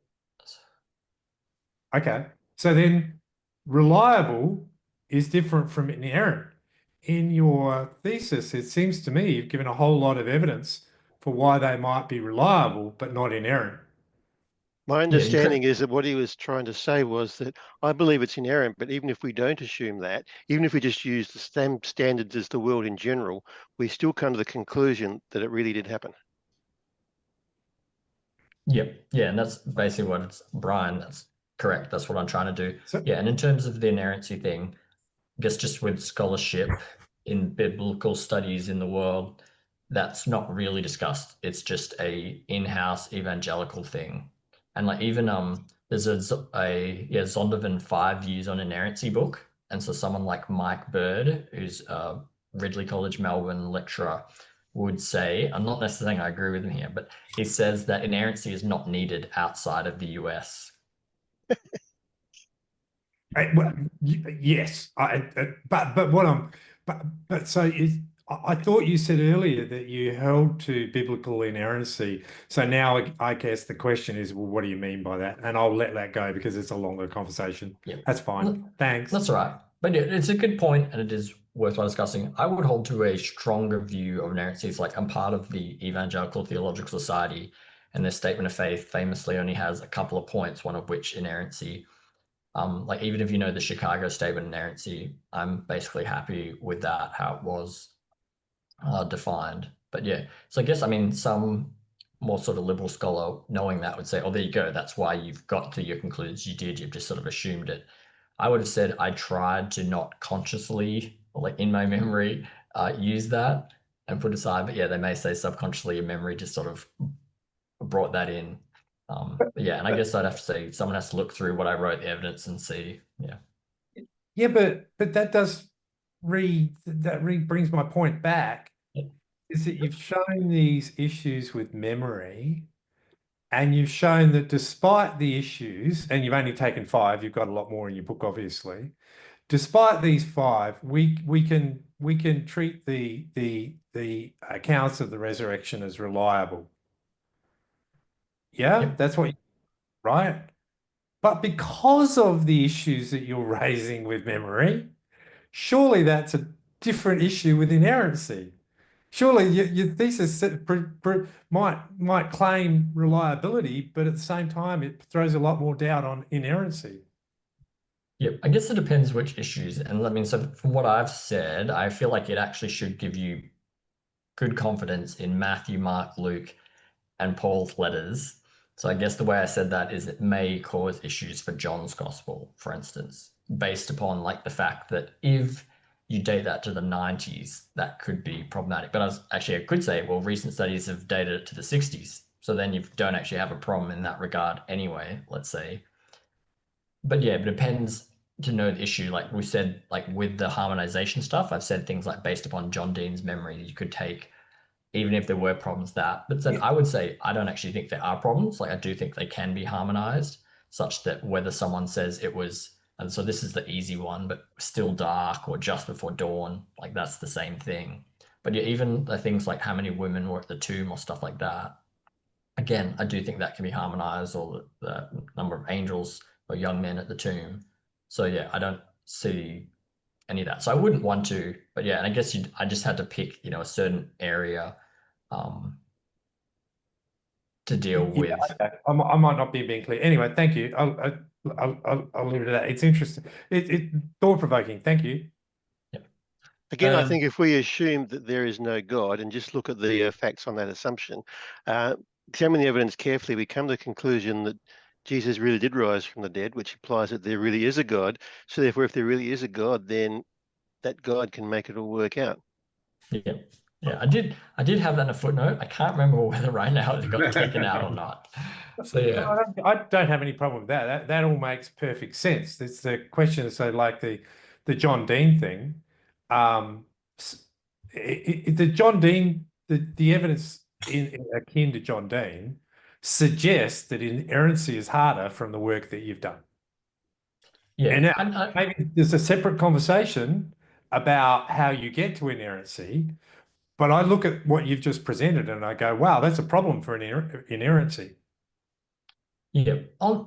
Okay. So then reliable is different from inerrant. In your thesis, it seems to me you've given a whole lot of evidence for why they might be reliable but not inerrant. My understanding is that what he was trying to say was that I believe it's inerrant, but even if we don't assume that, even if we just use the same standards as the world in general, we still come to the conclusion that it really did happen. Yep. Yeah, and that's basically what it's, Brian, that's correct. That's what I'm trying to do. So, yeah, and in terms of the inerrancy thing, I guess just with scholarship in biblical studies in the world, that's not really discussed. It's just a in-house evangelical thing. And like even there's a Zondervan 5 Views on Inerrancy book. And so someone like Mike Bird, who's a Ridley College Melbourne lecturer, would say, I'm not necessarily saying I agree with him here, but he says that inerrancy is not needed outside of the US. well, yes, but what I'm but so is I thought you said earlier that you held to biblical inerrancy. So now I guess the question is, well, what do you mean by that? And I'll let that go because it's a longer conversation. Yep. That's fine. Thanks. That's all right. But yeah, it's a good point, and it is worthwhile discussing. I would hold to a stronger view of inerrancy. It's like I'm part of the Evangelical Theological Society, and their statement of faith famously only has a couple of points, one of which inerrancy. Like even if you know the Chicago Statement of Inerrancy, I'm basically happy with that, how it was defined. But yeah, so I guess, I mean, some more sort of liberal scholar knowing that would say, oh, there you go. That's why you've got to your conclusions you did. You've just sort of assumed it. I would have said I tried to not consciously, like in my memory, use that and put aside. But yeah, they may say subconsciously your memory just sort of brought that in. But yeah, and I guess I'd have to say someone has to look through what I wrote, the evidence, and see. Yeah. Yeah, but that brings my point back. Yeah. Is that you've shown these issues with memory, and you've shown that despite the issues, and you've only taken 5, you've got a lot more in your book, obviously. Despite these 5, we can treat the accounts of the resurrection as reliable. Yeah, Yep. that's what, right? But because of the issues that you're raising with memory, surely that's a different issue with inerrancy. Surely your thesis might claim reliability, but at the same time, it throws a lot more doubt on inerrancy. Yep. I guess it depends which issues. And I mean, so from what I've said, I feel like it actually should give you good confidence in Matthew, Mark, Luke, and Paul's letters. So I guess the way I said that is it may cause issues for John's gospel, for instance, based upon like the fact that if you date that to the 90s, that could be problematic. But I could say, well, recent studies have dated it to the 60s. So then you don't actually have a problem in that regard anyway, let's say. But yeah, it depends to know the issue. Like we said, like with the harmonization stuff, I've said things like based upon John Dean's memory, you could take even if there were problems that. But then I would say I don't actually think there are problems. Like I do think they can be harmonized such that whether someone says it was, and so this is the easy one, but still dark or just before dawn, like that's the same thing. But yeah, even the things like how many women were at the tomb or stuff like that, again, I do think that can be harmonized, or the number of angels or young men at the tomb. So yeah, I don't see any of that. So I wouldn't want to, but yeah, and I guess I just had to pick, a certain area to deal with. Okay. I might not be being clear. Anyway, thank you. I'll leave it at that. It's interesting. It's thought-provoking. Thank you. Again, I think if we assume that there is no God and just look at the facts on that assumption, examine the evidence carefully, we come to the conclusion that Jesus really did rise from the dead, which implies that there really is a God. So therefore, if there really is a God, then that God can make it all work out. Yeah. Yeah, I did have that in a footnote. I can't remember whether right now it got taken out or not. So yeah. I don't have any problem with that. That all makes perfect sense. It's the question, so like the John Dean thing. The John Dean, the evidence akin to John Dean suggests that inerrancy is harder from the work that you've done. Yeah. And now, maybe there's a separate conversation about how you get to inerrancy, but I look at what you've just presented and I go, wow, that's a problem for inerrancy. Yeah.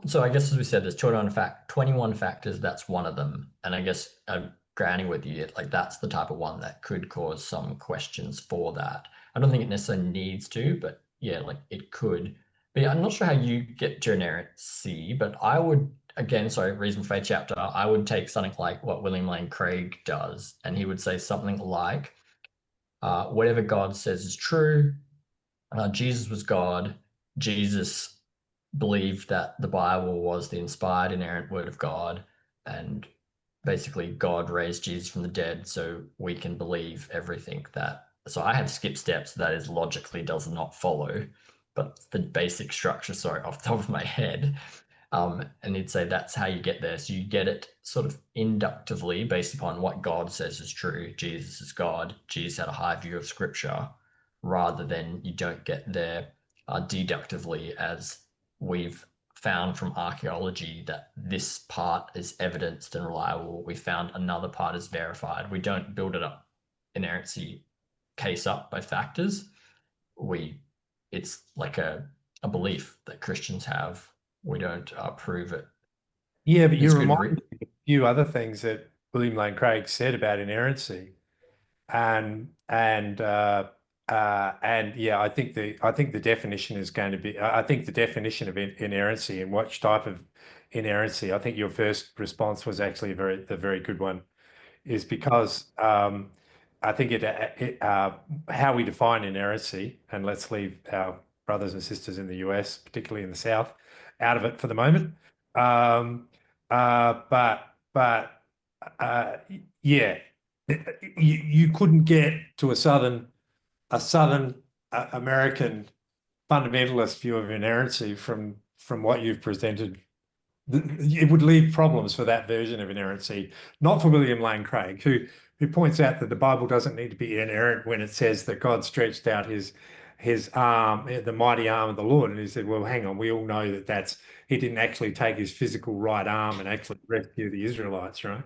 So I guess as we said, there's 21 factors. That's one of them. And I guess I'm granting with you, like that's the type of one that could cause some questions for that. I don't think it necessarily needs to, but yeah, like it could. But yeah, I'm not sure how you get to inerrancy, but I would, again, sorry, Reasonable Faith chapter, I would take something like what William Lane Craig does, and he would say something like, whatever God says is true. Jesus was God. Jesus believed that the Bible was the inspired, inerrant word of God, and basically God raised Jesus from the dead, so we can believe everything that. So I have skipped steps that is logically does not follow, but the basic structure, sorry, off the top of my head. And he'd say that's how you get there. So you get it sort of inductively based upon what God says is true. Jesus is God. Jesus had a high view of Scripture, rather than you don't get there deductively, as we've found from archaeology that this part is evidenced and reliable. We found another part is verified. We don't build it up, inerrancy case up by factors. It's like a belief that Christians have. We don't prove it. Yeah, but you reminded me of a few other things that William Lane Craig said about inerrancy, and yeah, I think the definition is going to be. I think the definition of inerrancy and which type of inerrancy. I think your first response was actually a very good one, is because I think how we define inerrancy, and let's leave our brothers and sisters in the US, particularly in the South, out of it for the moment. Yeah, you couldn't get to a Southern American fundamentalist view of inerrancy from what you've presented. It would leave problems for that version of inerrancy, not for William Lane Craig, who points out that the Bible doesn't need to be inerrant when it says that God stretched out his arm, the mighty arm of the Lord. And he said, well, hang on, we all know that he didn't actually take his physical right arm and actually rescue the Israelites, right?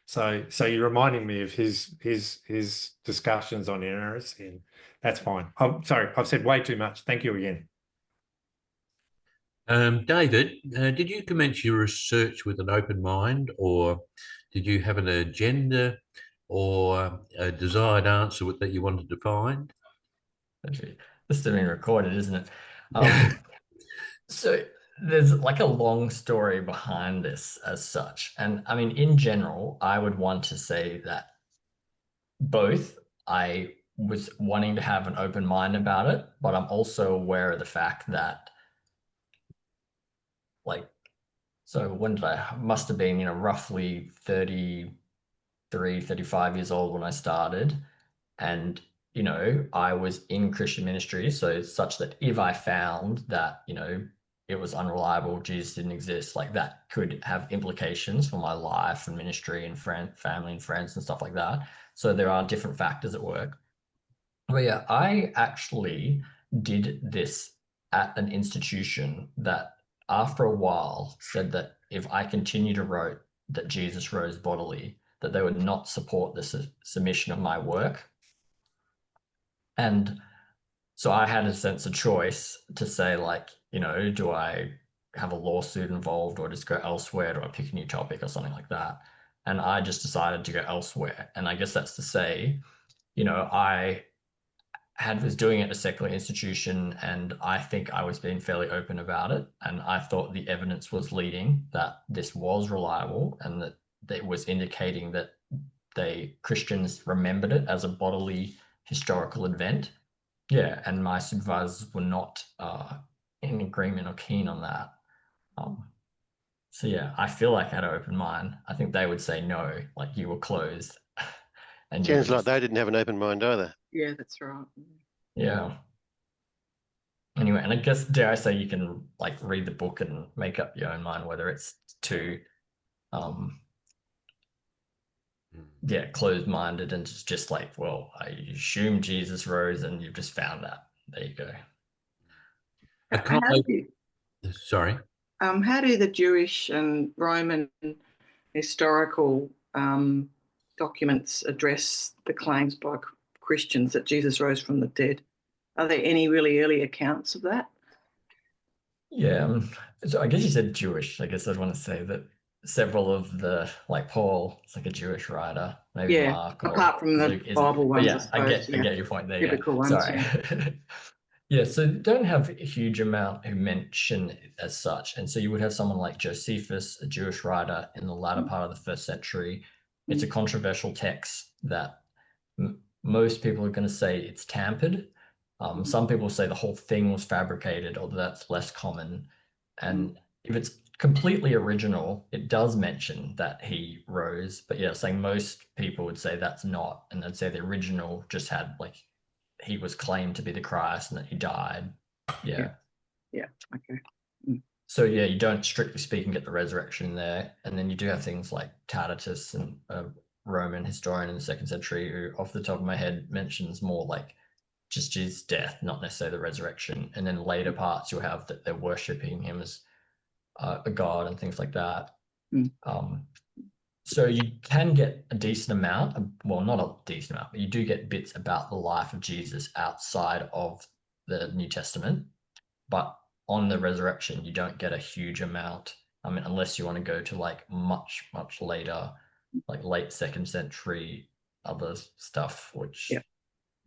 So you're reminding me of his discussions on inerrancy, and that's fine. I'm sorry, I've said way too much. Thank you again. David, did you commence your research with an open mind, or did you have an agenda or a desired answer that you wanted to find? Actually, this is being recorded, isn't it? So there's like a long story behind this as such. And I mean, in general, I would want to say that both I was wanting to have an open mind about it, but I'm also aware of the fact that, like, so when did I must have been, roughly 33, 35 years old when I started. And, I was in Christian ministry. So it's such that if I found that, it was unreliable, Jesus didn't exist, like that could have implications for my life and ministry and family and friends and stuff like that. So there are different factors at work. But yeah, I actually did this at an institution that after a while said that if I continue to write that Jesus rose bodily, that they would not support the submission of my work. And so I had a sense of choice to say, like, do I have a lawsuit involved or just go elsewhere? Do I pick a new topic or something like that? And I just decided to go elsewhere. And I guess that's to say, I was doing it at a secular institution, and I think I was being fairly open about it. And I thought the evidence was leading that this was reliable and that it was indicating that Christians remembered it as a bodily historical event. Yeah, and my supervisors were not in agreement or keen on that. So yeah, I feel like I had an open mind. I think they would say no, like you were closed. And Sounds like they didn't have an open mind either. Yeah, that's right. Yeah. Anyway, and I guess, dare I say, you can like read the book and make up your own mind whether it's too closed-minded and it's just like, well, I assume Jesus rose and you've just found that. There you go. Sorry. How do the Jewish and Roman historical documents address the claims by Christians that Jesus rose from the dead? Are there any really early accounts of that? Yeah, so I guess you said Jewish. I guess I'd want to say that several of the, like Paul, it's like a Jewish writer, maybe Mark. Apart from the Bible ones, yeah, I get your point there. Typical ones. Sorry. Yeah, so don't have a huge amount who mention it as such. And so you would have someone like Josephus, a Jewish writer in the latter part of the 1st century. It's a controversial text that most people are going to say it's tampered. Some people say the whole thing was fabricated, although that's less common. And if it's completely original, it does mention that he rose. But yeah, saying most people would say that's not. And they'd say the original just had like, he was claimed to be the Christ and that he died. Yeah. Okay. So yeah, you don't strictly speaking get the resurrection there. And then you do have things like Tacitus, and a Roman historian in the 2nd century, who off the top of my head mentions more like just Jesus' death, not necessarily the resurrection. And then later parts you'll have that they're worshipping him as a god and things like that. So you can get a decent amount, well, not a decent amount, but you do get bits about the life of Jesus outside of the New Testament. But on the resurrection, you don't get a huge amount. I mean, unless you want to go to like much, much later, like late 2nd century, other stuff, which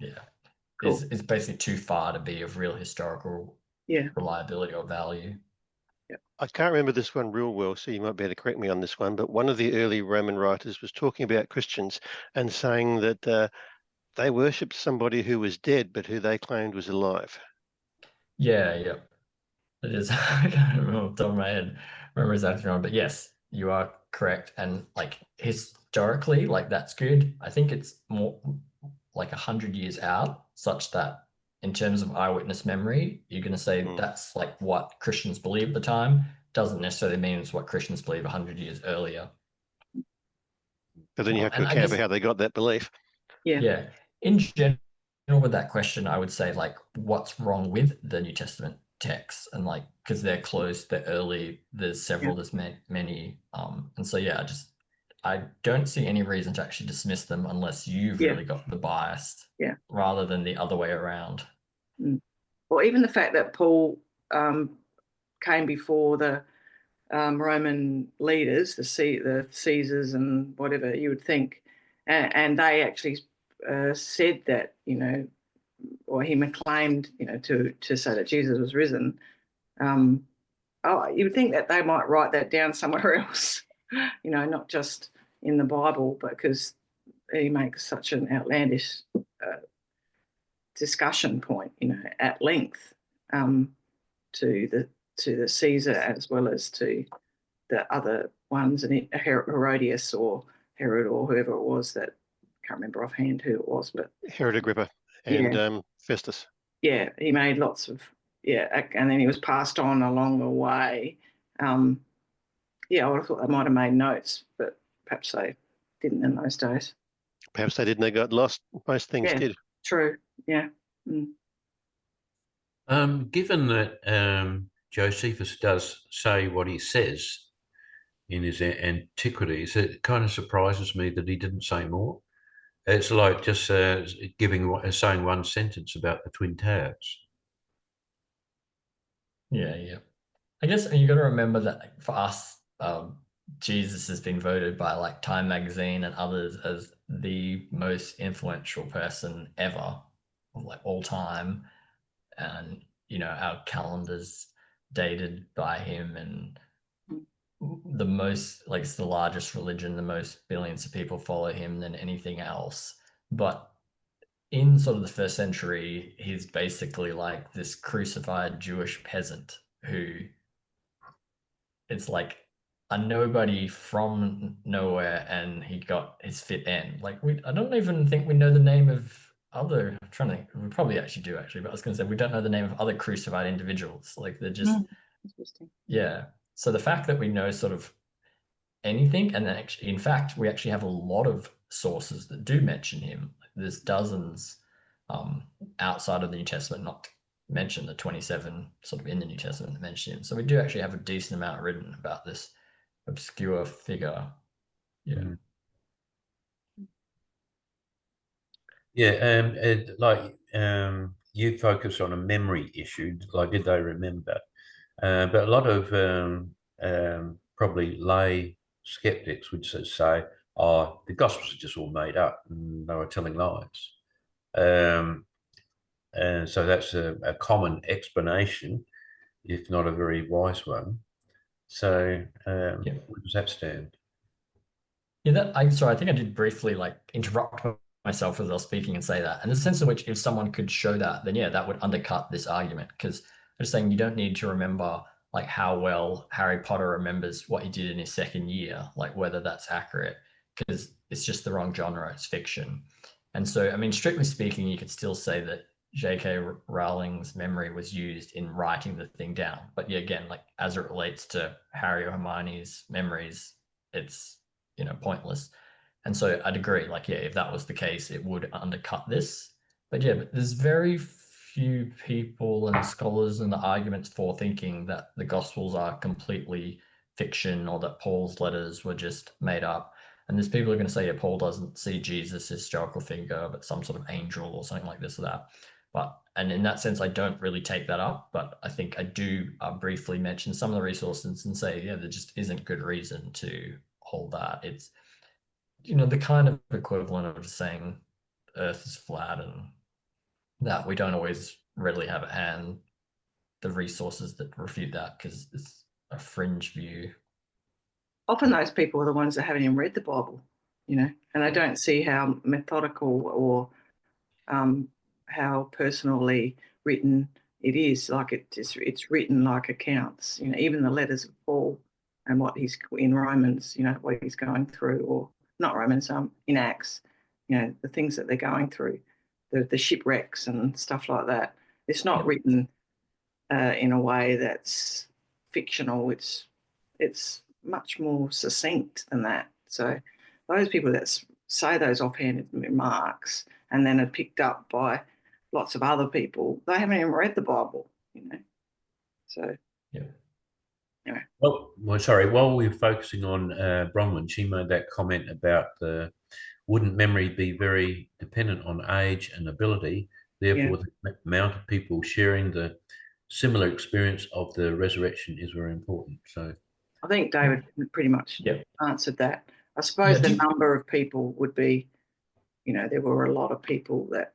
is basically too far to be of real historical reliability or value. I can't remember this one real well, so you might be able to correct me on this one, but one of the early Roman writers was talking about Christians and saying that they worshipped somebody who was dead, but who they claimed was alive. Yeah, yeah. It is. I can't remember off the top of my head. Remember exactly wrong, but yes, you are correct. And like historically, like that's good. I think it's more like 100 years out, such that in terms of eyewitness memory, you're going to say that's like what Christians believe at the time. Doesn't necessarily mean it's what Christians believe 100 years earlier. But then you have to And I account for guess, how they got that belief. yeah, in general, with that question, I would say like, what's wrong with the New Testament texts? And like, because they're close, they're early, there's several, there's many, and so yeah, I don't see any reason to actually dismiss them unless you've really got the bias, rather than the other way around. Or even the fact that Paul came before the Roman leaders, the Caesars and whatever you would think, and they actually said that, you know, or he claimed, you know, to say that Jesus was risen. You would think that they might write that down somewhere else, you know, not just in the Bible, because he makes such an outlandish discussion point, you know, at length, to the Caesar as well as to the other ones, and Herodias or Herod or whoever it was, that I can't remember offhand who it was, but Herod Agrippa and Festus. Yeah, he made lots of, and then he was passed on along the way. I would have thought they might have made notes, but perhaps they didn't in those days. Perhaps they didn't, they got lost. Most things did. True, yeah. Given that Josephus does say what he says in his Antiquities, it kind of surprises me that he didn't say more. It's like just saying one sentence about the Twin Towers. Yeah. I guess you got to remember that, like, for us, Jesus has been voted by like Time magazine and others as the most influential person ever, of like all time, and you know our calendar's dated by him, and the most, like, it's the largest religion, the most billions of people follow him than anything else. But in sort of the first century, he's basically like this crucified Jewish peasant who, it's like a nobody from nowhere, and he got his fit end. Like, I don't even think we know the name of other, I'm trying to think, we probably actually do actually, but I was going to say we don't know the name of other crucified individuals. Like, they're just, Interesting. yeah. So the fact that we know sort of anything, and then actually, in fact, we actually have a lot of sources that do mention him. There's dozens outside of the New Testament, not to mention the 27 sort of in the New Testament that mention him. So we do actually have a decent amount written about this obscure figure. Yeah. You focus on a memory issue, like did they remember? But a lot of probably lay skeptics would say, "Oh, the Gospels are just all made up, and they were telling lies." And so that's a common explanation, if not a very wise one. So where does that stand? Yeah, I think I did briefly like interrupt myself as I was speaking and say that. And there's a sense in which if someone could show that, then yeah, that would undercut this argument. Because I'm just saying you don't need to remember like how well Harry Potter remembers what he did in his second year, like whether that's accurate, because it's just the wrong genre, it's fiction. And so, I mean, strictly speaking, you could still say that J.K. Rowling's memory was used in writing the thing down. But yeah, again, like as it relates to Harry or Hermione's memories, it's, you know, pointless. And so I'd agree, like, yeah, if that was the case, it would undercut this. But yeah, but there's very few people and scholars and the arguments for thinking that the Gospels are completely fiction or that Paul's letters were just made up. And there's people who are going to say, yeah, Paul doesn't see Jesus as historical figure, but some sort of angel or something like this or that. And in that sense, I don't really take that up, but I think I do briefly mention some of the resources and say, yeah, there just isn't good reason to hold that. It's, you know, the kind of equivalent of saying Earth is flat, and that we don't always readily have at hand the resources that refute that because it's a fringe view. Often those people are the ones that haven't even read the Bible, you know, and I don't see how methodical or how personally written, it is like it's written like accounts. You know, even the letters of Paul and what he's in Romans. You know, what he's going through, or not Romans, in Acts. You know, the things that they're going through, the shipwrecks and stuff like that. It's not written in a way that's fictional. It's much more succinct than that. So those people that say those offhanded remarks and then are picked up by lots of other people, they haven't even read the Bible, you know. So anyway. Well, sorry. While we're focusing on Bronwyn, she made that comment about wouldn't memory be very dependent on age and ability? Therefore, the amount of people sharing the similar experience of the resurrection is very important. So I think David pretty much answered that. I suppose the number of people would be, you know, there were a lot of people that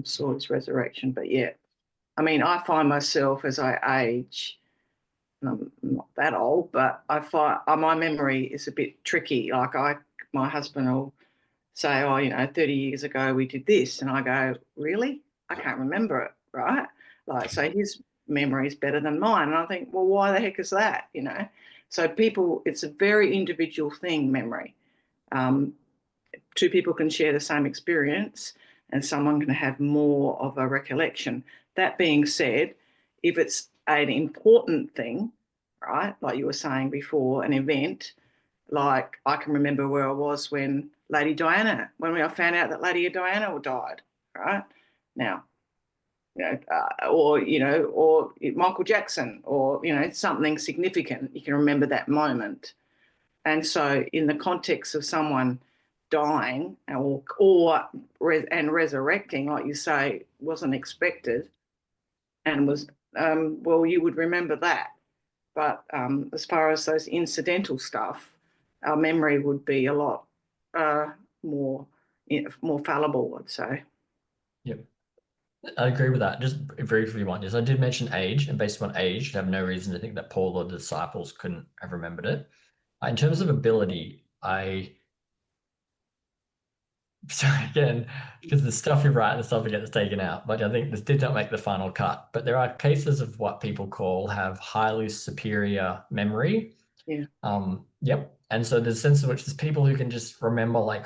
saw his resurrection, but I mean, I find myself as I age, and I'm not that old, but I find my memory is a bit tricky. Like my husband will say, oh, you know, 30 years ago we did this, and I go, really? I can't remember it, right? Like, so his memory is better than mine, and I think, well, why the heck is that, you know? So it's a very individual thing, memory. Two people can share the same experience and someone can have more of a recollection. That being said, if it's an important thing, right, like you were saying before, an event, like I can remember where I was when I found out that Lady Diana died, right? Now, you know, or Michael Jackson, or, you know, something significant, you can remember that moment. And so in the context of someone dying and resurrecting, like you say, wasn't expected and was, well, you would remember that. But as far as those incidental stuff, our memory would be a lot more fallible, I'd say. Yep. I agree with that. Just very briefly, I did mention age, and based on age, you have no reason to think that Paul or the disciples couldn't have remembered it. In terms of ability, so again, because the stuff you write and the stuff that gets taken out, but I think this did not make the final cut. But there are cases of what people have highly superior memory. Yeah. Yep. And so there's a sense in which there's people who can just remember like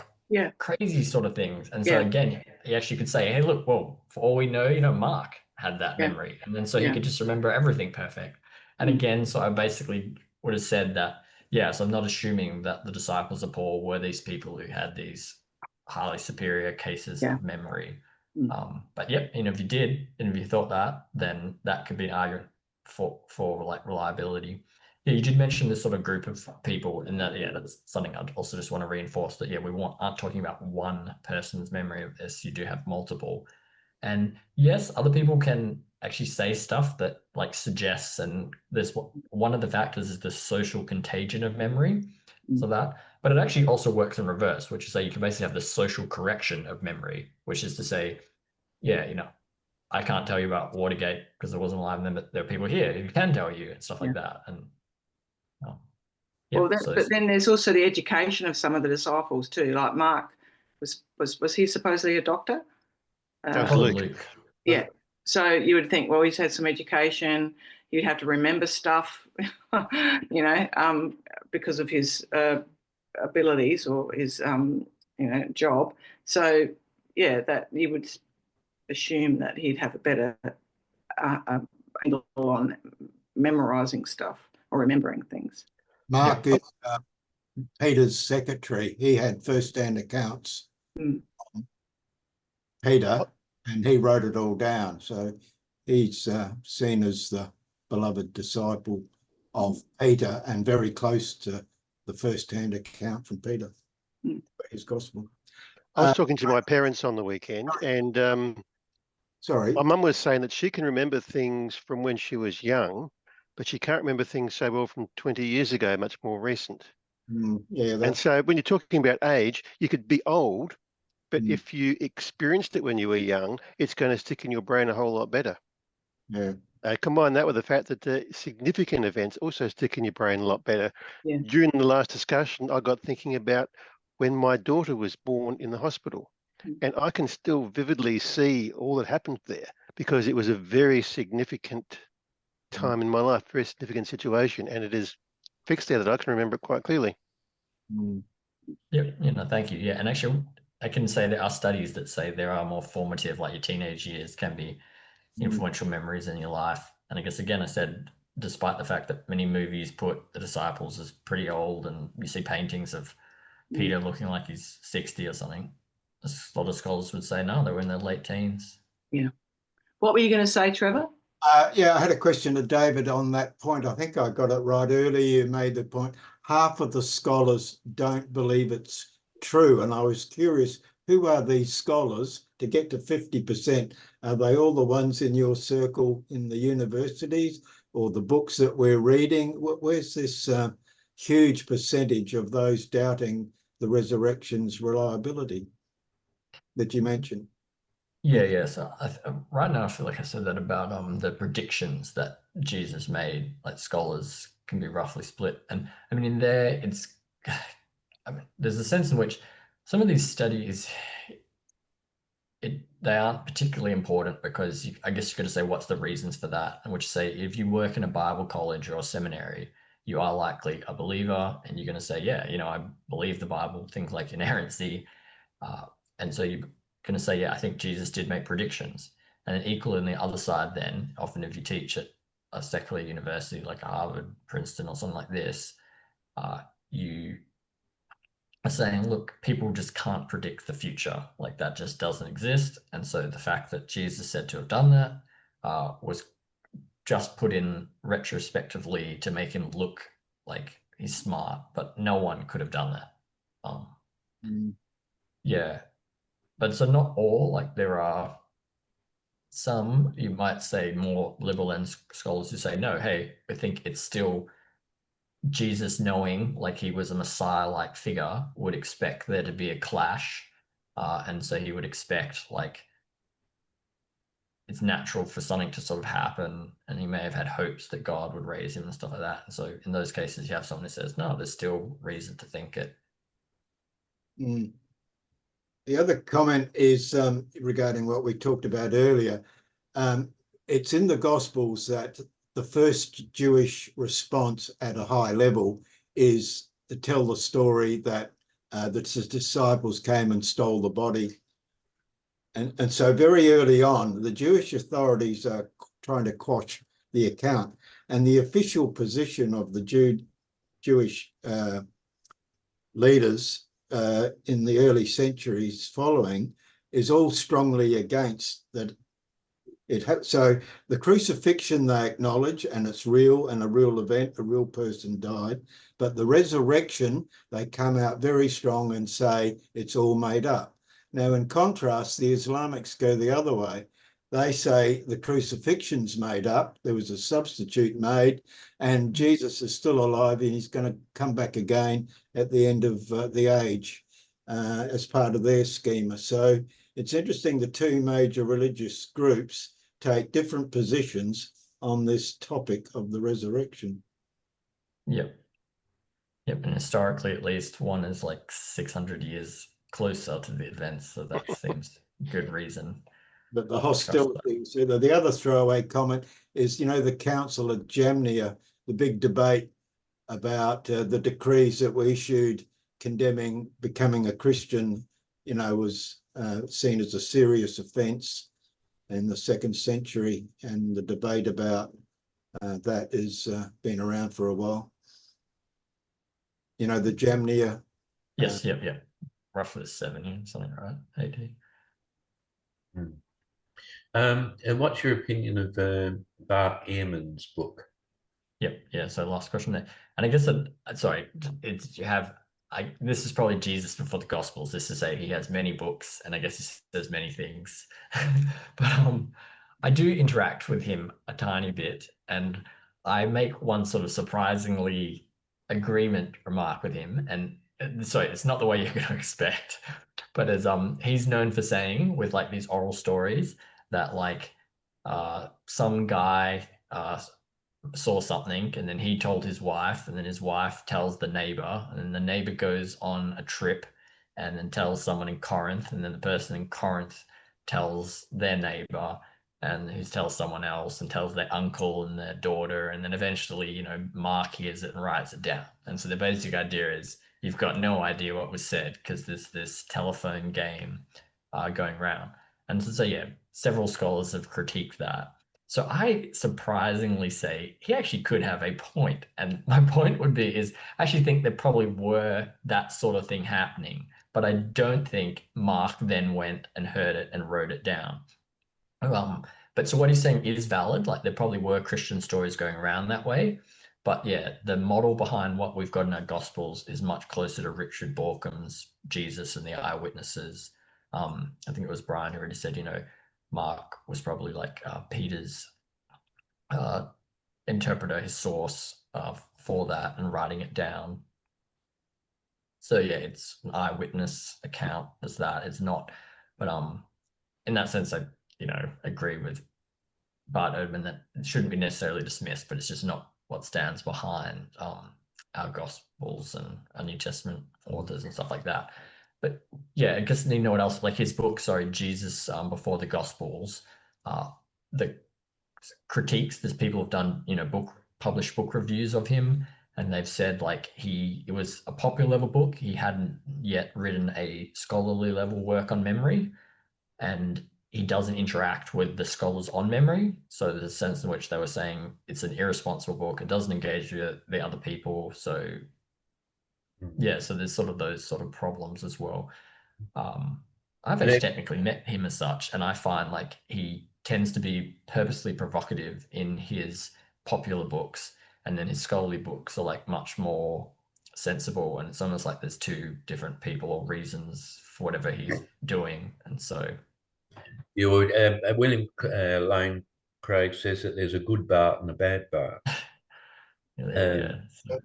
crazy sort of things. And so again, you actually could say, hey, look, well, for all we know, you know, Mark had that memory. And then so he could just remember everything perfect. And again, so I basically would have said that, so I'm not assuming that the disciples of Paul were these people who had these highly superior cases of memory. But you know, if you did, and if you thought that, then that could be an argument for like reliability. You did mention this sort of group of people, and that that's something I'd also just want to reinforce, that we aren't talking about one person's memory of this. You do have multiple, and yes, other people can actually say stuff that like suggests, and there's one of the factors is the social contagion of memory. So that, but it actually also works in reverse, which is that you can basically have the social correction of memory, which is to say, you know, I can't tell you about Watergate because I wasn't alive then, but there are people here who can tell you and stuff like that. And but then there's also the education of some of the disciples too. Like Mark was he supposedly a doctor? Luke. Yeah. So you would think, well, he's had some education. You'd have to remember stuff, you know, because of his abilities or his, you know, job. So that you would assume that he'd have a better handle on memorizing stuff or remembering things. Mark is Peter's secretary. He had first-hand accounts on Peter, and he wrote it all down. So he's seen as the beloved disciple of Peter and very close to the first-hand account from Peter, his gospel. I was talking to my parents on the weekend, and my mum was saying that she can remember things from when she was young, but she can't remember things so well from 20 years ago, much more recent. And so when you're talking about age, you could be old, but if you experienced it when you were young, it's going to stick in your brain a whole lot better. Combine that with the fact that the significant events also stick in your brain a lot better. During the last discussion, I got thinking about when my daughter was born in the hospital, and I can still vividly see all that happened there, because it was a very significant time in my life, very significant situation, and it is fixated. I can remember it quite clearly. Yeah, thank you. Yeah, and actually, I can say there are studies that say there are more formative, like your teenage years can be influential memories in your life. And I guess, again, I said, despite the fact that many movies put the disciples as pretty old, and you see paintings of Peter looking like he's 60 or something, a lot of scholars would say, no, they were in their late teens. Yeah. What were you going to say, Trevor? Yeah, I had a question to David on that point. I think I got it right earlier. You made the point, half of the scholars don't believe it's true. And I was curious, who are these scholars to get to 50%? Are they all the ones in your circle in the universities or the books that we're reading? Where's this huge percentage of those doubting the resurrection's reliability that you mentioned? Yeah. So right now, I feel like I said that about the predictions that Jesus made. Like, scholars can be roughly split, and I mean, in there, it's there's a sense in which some of these studies, they aren't particularly important, because I guess you're going to say, what's the reasons for that? And which say, if you work in a Bible college or a seminary, you are likely a believer, and you're going to say, yeah, I believe the Bible, things like inerrancy, and so you're going to say, yeah, I think Jesus did make predictions. And then equally on the other side, then often if you teach at a secular university like Harvard, Princeton, or something like this, you are saying, look, people just can't predict the future. Like, that just doesn't exist. And so the fact that Jesus said to have done that was just put in retrospectively to make him look like he's smart, but no one could have done that. Yeah. But so not all, like, there are some, you might say, more liberal end scholars who say, no, hey, I think it's still Jesus, knowing like he was a Messiah-like figure, would expect there to be a clash. And so he would expect, like, it's natural for something to sort of happen, and he may have had hopes that God would raise him and stuff like that. And so in those cases, you have someone who says, no, there's still reason to think it. The other comment is regarding what we talked about earlier. It's in the Gospels that the first Jewish response at a high level is to tell the story that the disciples came and stole the body. And so very early on, the Jewish authorities are trying to quash the account. And the official position of the Jewish leaders in the early centuries following is all strongly against that. So the crucifixion they acknowledge, and it's real and a real event, a real person died, but the resurrection, they come out very strong and say it's all made up. Now, in contrast, the Islamics go the other way. They say the crucifixion's made up, there was a substitute made, and Jesus is still alive, and he's going to come back again at the end of the age as part of their schema. So it's interesting, the two major religious groups take different positions on this topic of the resurrection. Yep. And historically, at least, one is like 600 years closer to the events, so that seems good reason. But the hostility, so the other throwaway comment is, the Council of Jamnia, the big debate about the decrees that were issued condemning becoming a Christian, was seen as a serious offence in the 2nd century, and the debate about that has been around for a while. The Jamnia. Yes, yep. Roughly 70, something, right? 80. And what's your opinion of Bart Ehrmann's book? Yep. Yeah. So last question there, and I guess this is probably Jesus before the Gospels. This is to say he has many books, and I guess he says many things. But I do interact with him a tiny bit, and I make one sort of surprisingly agreement remark with him, and sorry, it's not the way you're going to expect, but as he's known for saying with like these oral stories that like some guy saw something, and then he told his wife, and then his wife tells the neighbor, and then the neighbor goes on a trip and then tells someone in Corinth, and then the person in Corinth tells their neighbor, and who tells someone else and tells their uncle and their daughter, and then eventually, you know, Mark hears it and writes it down. And so the basic idea is you've got no idea what was said because there's this telephone game going around. And so yeah, several scholars have critiqued that. So I surprisingly say he actually could have a point. And my point would be is I actually think there probably were that sort of thing happening, but I don't think Mark then went and heard it and wrote it down. But so what he's saying is valid. Like there probably were Christian stories going around that way. But yeah, the model behind what we've got in our Gospels is much closer to Richard Baucham's Jesus and the eyewitnesses. I think it was Brian who already said, you know, Mark was probably like Peter's interpreter, his source for that and writing it down. So yeah, it's an eyewitness account as that. It's not, but in that sense, I agree with Bart Ehrmann that it shouldn't be necessarily dismissed, but it's just not what stands behind our Gospels and our New Testament authors and stuff like that. But yeah, I guess you know what else? Like his book, Jesus Before the Gospels, the critiques. There's people who've done published book reviews of him, and they've said like it was a popular level book. He hadn't yet written a scholarly level work on memory, and he doesn't interact with the scholars on memory. So there's a sense in which they were saying it's an irresponsible book. It doesn't engage with the other people. So yeah, so there's sort of those sort of problems as well. I've actually technically met him as such, and I find like he tends to be purposely provocative in his popular books, and then his scholarly books are like much more sensible, and it's almost like there's two different people or reasons for whatever he's doing. And so William Lane Craig says that there's a good Bart and a bad Bart. But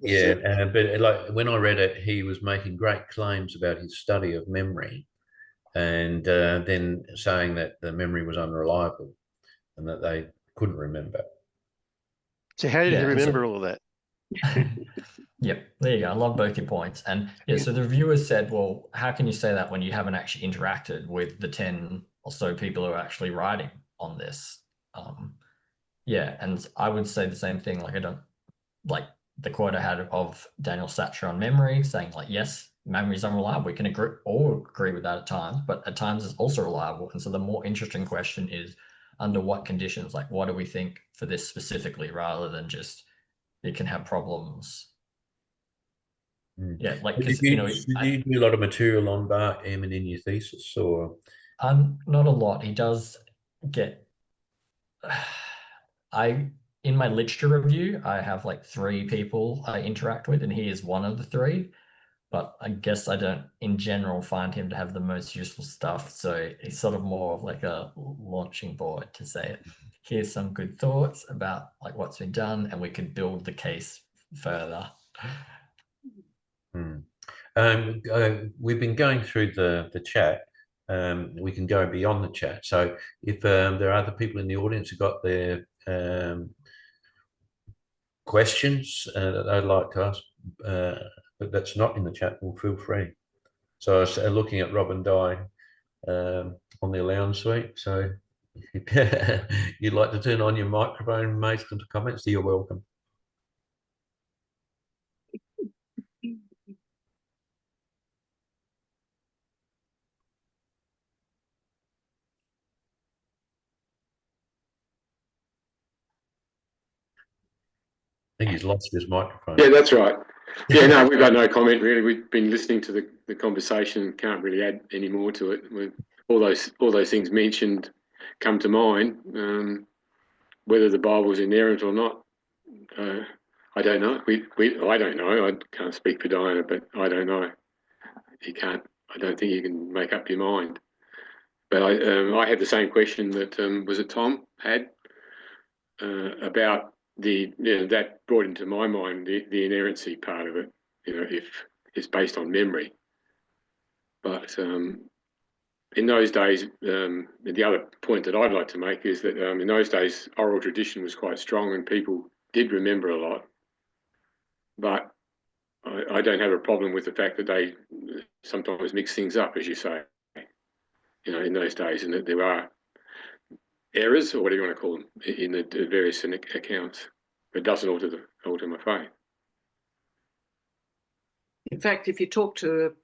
like when I read it, he was making great claims about his study of memory, and then saying that the memory was unreliable and that they couldn't remember. So how did he remember all of that? Yep, there you go. I love both your points. And yeah, so the reviewers said, well, how can you say that when you haven't actually interacted with the 10 or so people who are actually writing on this? Yeah, and I would say the same thing. Like I don't like the quote I had of Daniel Satcher on memory saying like, yes, memory is unreliable. We can agree with that at times, but at times it's also reliable. And so the more interesting question is under what conditions, like what do we think for this specifically, rather than just it can have problems. Yeah, like did you do a lot of material on Bart Ehrmann in your thesis, or? Not a lot. He does get. In my literature review, I have like 3 people I interact with, and he is one of the 3. But I guess I don't, in general, find him to have the most useful stuff. So he's sort of more of like a launching board to say, here's some good thoughts about like what's been done, and we could build the case further. We've been going through the chat. We can go beyond the chat. So if there are other people in the audience who got their questions that they'd like to ask, but that's not in the chat, well, feel free. So I was looking at Rob and Di on the lounge suite. So if you'd like to turn on your microphone and make some comments, you're welcome. I think he's lost his microphone. Yeah, that's right. Yeah, no, we've got no comment really. We've been listening to the conversation. Can't really add any more to it. All those things mentioned come to mind. Whether the Bible's inerrant or not, I don't know. I don't know. I can't speak for Diana, but I don't know. I don't think you can make up your mind. But I had the same question that was it Tom had about that brought into my mind the inerrancy part of it. If it's based on memory, but in those days, the other point that I'd like to make is that in those days, oral tradition was quite strong and people did remember a lot. But I don't have a problem with the fact that they sometimes mix things up, as you say, in those days, and that there are errors, or whatever you want to call them, in the various accounts. It doesn't alter my faith. In fact, if you talk to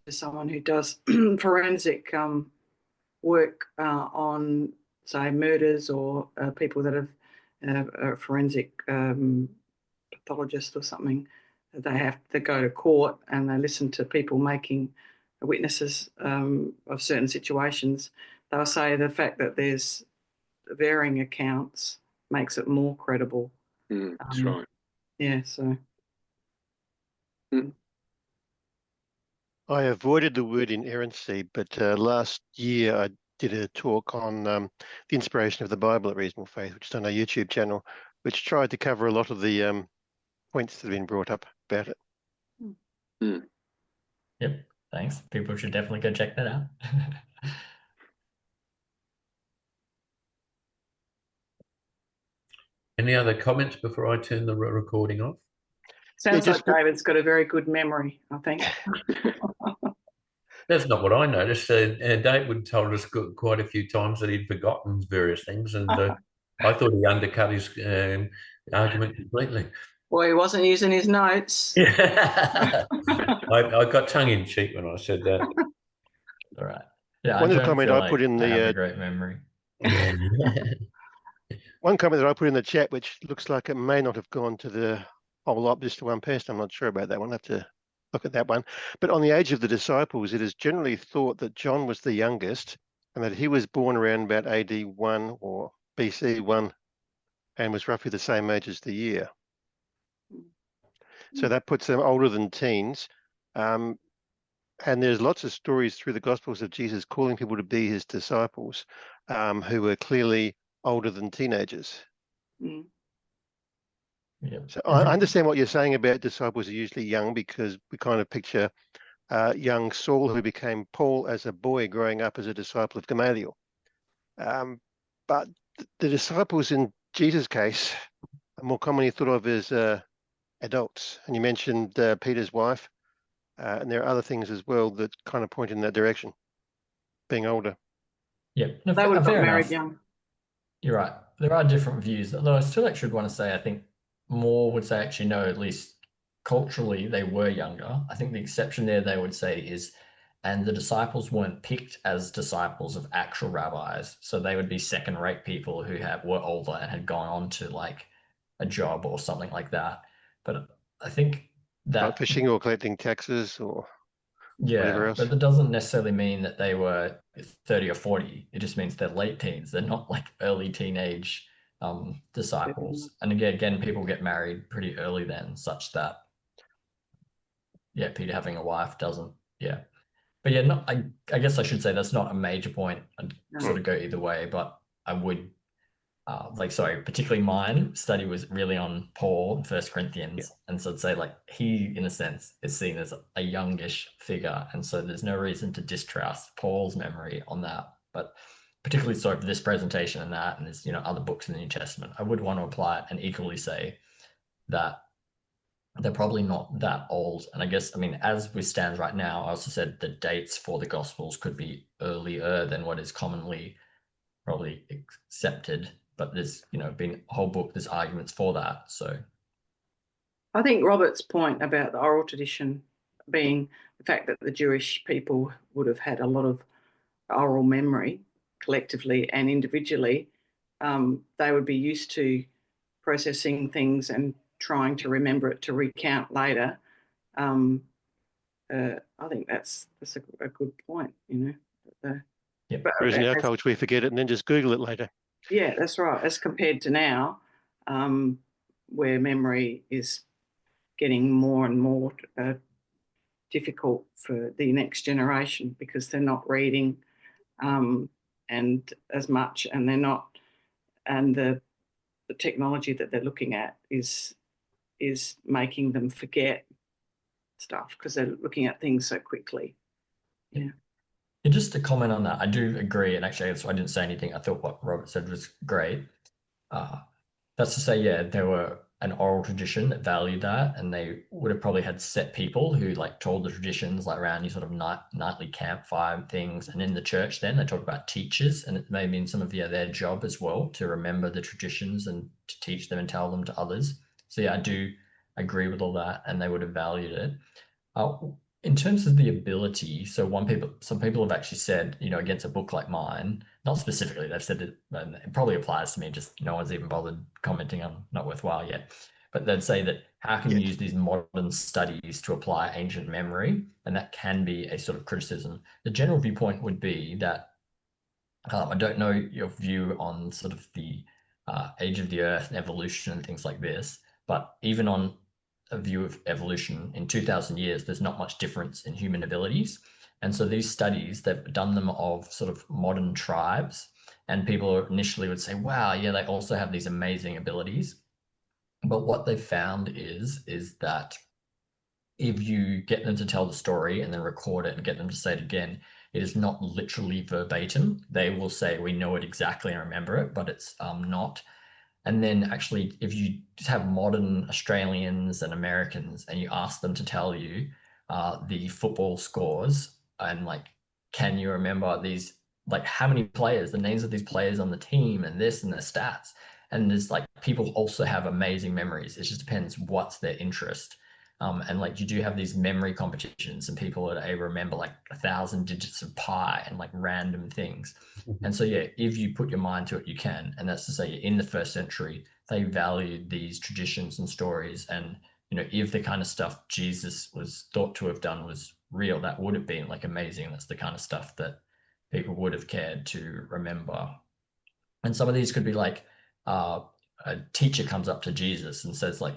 someone who does forensic work on, say, murders, or people that have a forensic pathologist or something, they go to court and they listen to people making witnesses of certain situations. They'll say the fact that there's varying accounts makes it more credible. That's right. Yeah, so. I avoided the word inerrancy, but last year I did a talk on the inspiration of the Bible at Reasonable Faith, which is on our YouTube channel, which tried to cover a lot of the points that have been brought up about it. Yep, thanks. People should definitely go check that out. Any other comments before I turn the recording off? Sounds like David's got a very good memory, I think. That's not what I noticed. David told us quite a few times that he'd forgotten various things, and I thought he undercut his argument completely. Well, he wasn't using his notes. I got tongue-in-cheek when I said that. All right. Yeah, One comment I put in I have a the great memory. one comment that I put in the chat, which looks like it may not have gone to the whole lot, just to one person. I'm not sure about that one. I'll have to look at that one. But on the age of the disciples, it is generally thought that John was the youngest and that he was born around about AD 1 or BC 1 and was roughly the same age as the year. So that puts them older than teens. And there's lots of stories through the Gospels of Jesus calling people to be his disciples who were clearly older than teenagers. Yep. So I understand what you're saying about disciples are usually young, because we kind of picture young Saul, who became Paul as a boy growing up as a disciple of Gamaliel. But the disciples in Jesus' case are more commonly thought of as adults. And you mentioned Peter's wife, and there are other things as well that kind of point in that direction, being older. Yeah, no, They would have got fair married enough. young. You're right. There are different views, although I still actually would want to say, I think more would say actually no, at least culturally they were younger. I think the exception there they would say is, and the disciples weren't picked as disciples of actual rabbis, so they would be second-rate people who were older and had gone on to like a job or something like that. But I think that Like fishing or collecting taxes or whatever else. but that doesn't necessarily mean that they were 30 or 40. It just means they're late teens. They're not like early teenage disciples. And again, people get married pretty early then, such that, Peter having a wife doesn't, But I guess I should say that's not a major point. I'd sort of go either way, but I would, particularly mine study was really on Paul in 1 Corinthians. And so I'd say like he, in a sense, is seen as a youngish figure. And so there's no reason to distrust Paul's memory on that. But particularly so for this presentation and that, and there's, other books in the New Testament, I would want to apply it and equally say that they're probably not that old. And I guess, as we stand right now, I also said the dates for the Gospels could be earlier than what is commonly probably accepted. But there's, been a whole book, there's arguments for that. So I think Robert's point about the oral tradition being the fact that the Jewish people would have had a lot of oral memory collectively and individually, they would be used to processing things and trying to remember it to recount later. I think that's a good point, Whereas in our culture, we forget it and then just Google it later. Yeah, that's right. As compared to now, where memory is getting more and more difficult for the next generation because they're not reading and as much, and they're not, and the technology that they're looking at is making them forget stuff because they're looking at things so quickly. Yeah. And just to comment on that, I do agree. And actually, so I didn't say anything. I thought what Robert said was great. That's to say, there were an oral tradition that valued that, and they would have probably had set people who like told the traditions, like around your sort of nightly campfire things. And in the church, then they talk about teachers, and it may have been some of their job as well to remember the traditions and to teach them and tell them to others. So yeah, I do agree with all that, and they would have valued it. In terms of the ability, so some people have actually said, against a book like mine, not specifically, they've said it, and it probably applies to me, just no one's even bothered commenting on not worthwhile yet. But they'd say that how can you use these modern studies to apply ancient memory? And that can be a sort of criticism. The general viewpoint would be that, I don't know your view on sort of the age of the earth and evolution and things like this, but even on a view of evolution in 2000 years, there's not much difference in human abilities. And so these studies, they've done them of sort of modern tribes, and people initially would say, wow, yeah, they also have these amazing abilities. But what they've found is that if you get them to tell the story and then record it and get them to say it again, it is not literally verbatim. They will say, we know it exactly and remember it, but it's not. And then actually, if you just have modern Australians and Americans and you ask them to tell you the football scores and like, can you remember these, like how many players, the names of these players on the team and this and their stats. And there's like, people also have amazing memories. It just depends what's their interest. And like you do have these memory competitions and people are able to remember like 1,000 digits of pi and like random things. And so, yeah, if you put your mind to it, you can. And that's to say, in the first century, they valued these traditions and stories. And, if the kind of stuff Jesus was thought to have done was real, that would have been like amazing. That's the kind of stuff that people would have cared to remember. And some of these could be like a teacher comes up to Jesus and says like,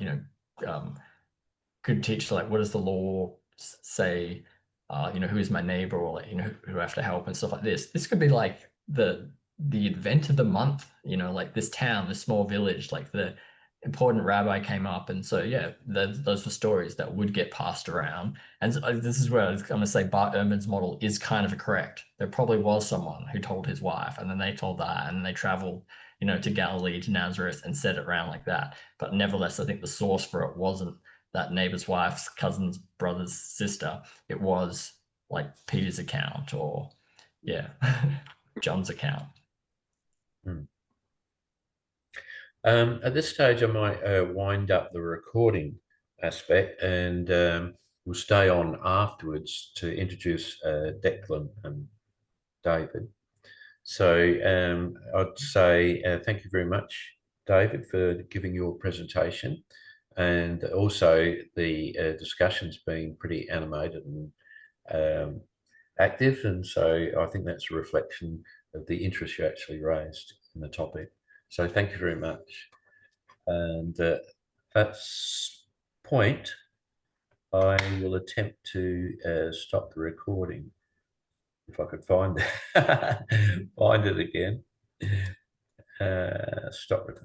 could teach like, what does the law say? Who is my neighbor, or like, who I have to help and stuff like this. This could be like the event of the month, like this town, this small village, like the important rabbi came up. And so, yeah, those were stories that would get passed around. And this is where I'm going to say Bart Ehrmann's model is kind of correct. There probably was someone who told his wife, and then they told that, and they traveled, to Galilee, to Nazareth, and said it around like that. But nevertheless, I think the source for it wasn't that neighbor's wife's cousin's brother's sister. It was like Peter's account, or John's account. At this stage, I might wind up the recording aspect, and we'll stay on afterwards to introduce Declan and David. So I'd say thank you very much, David, for giving your presentation. And also the discussion's been pretty animated and active. And so I think that's a reflection of the interest you actually raised in the topic. So thank you very much. And at that point, I will attempt to stop the recording. If I could find it, find it again. Stop recording.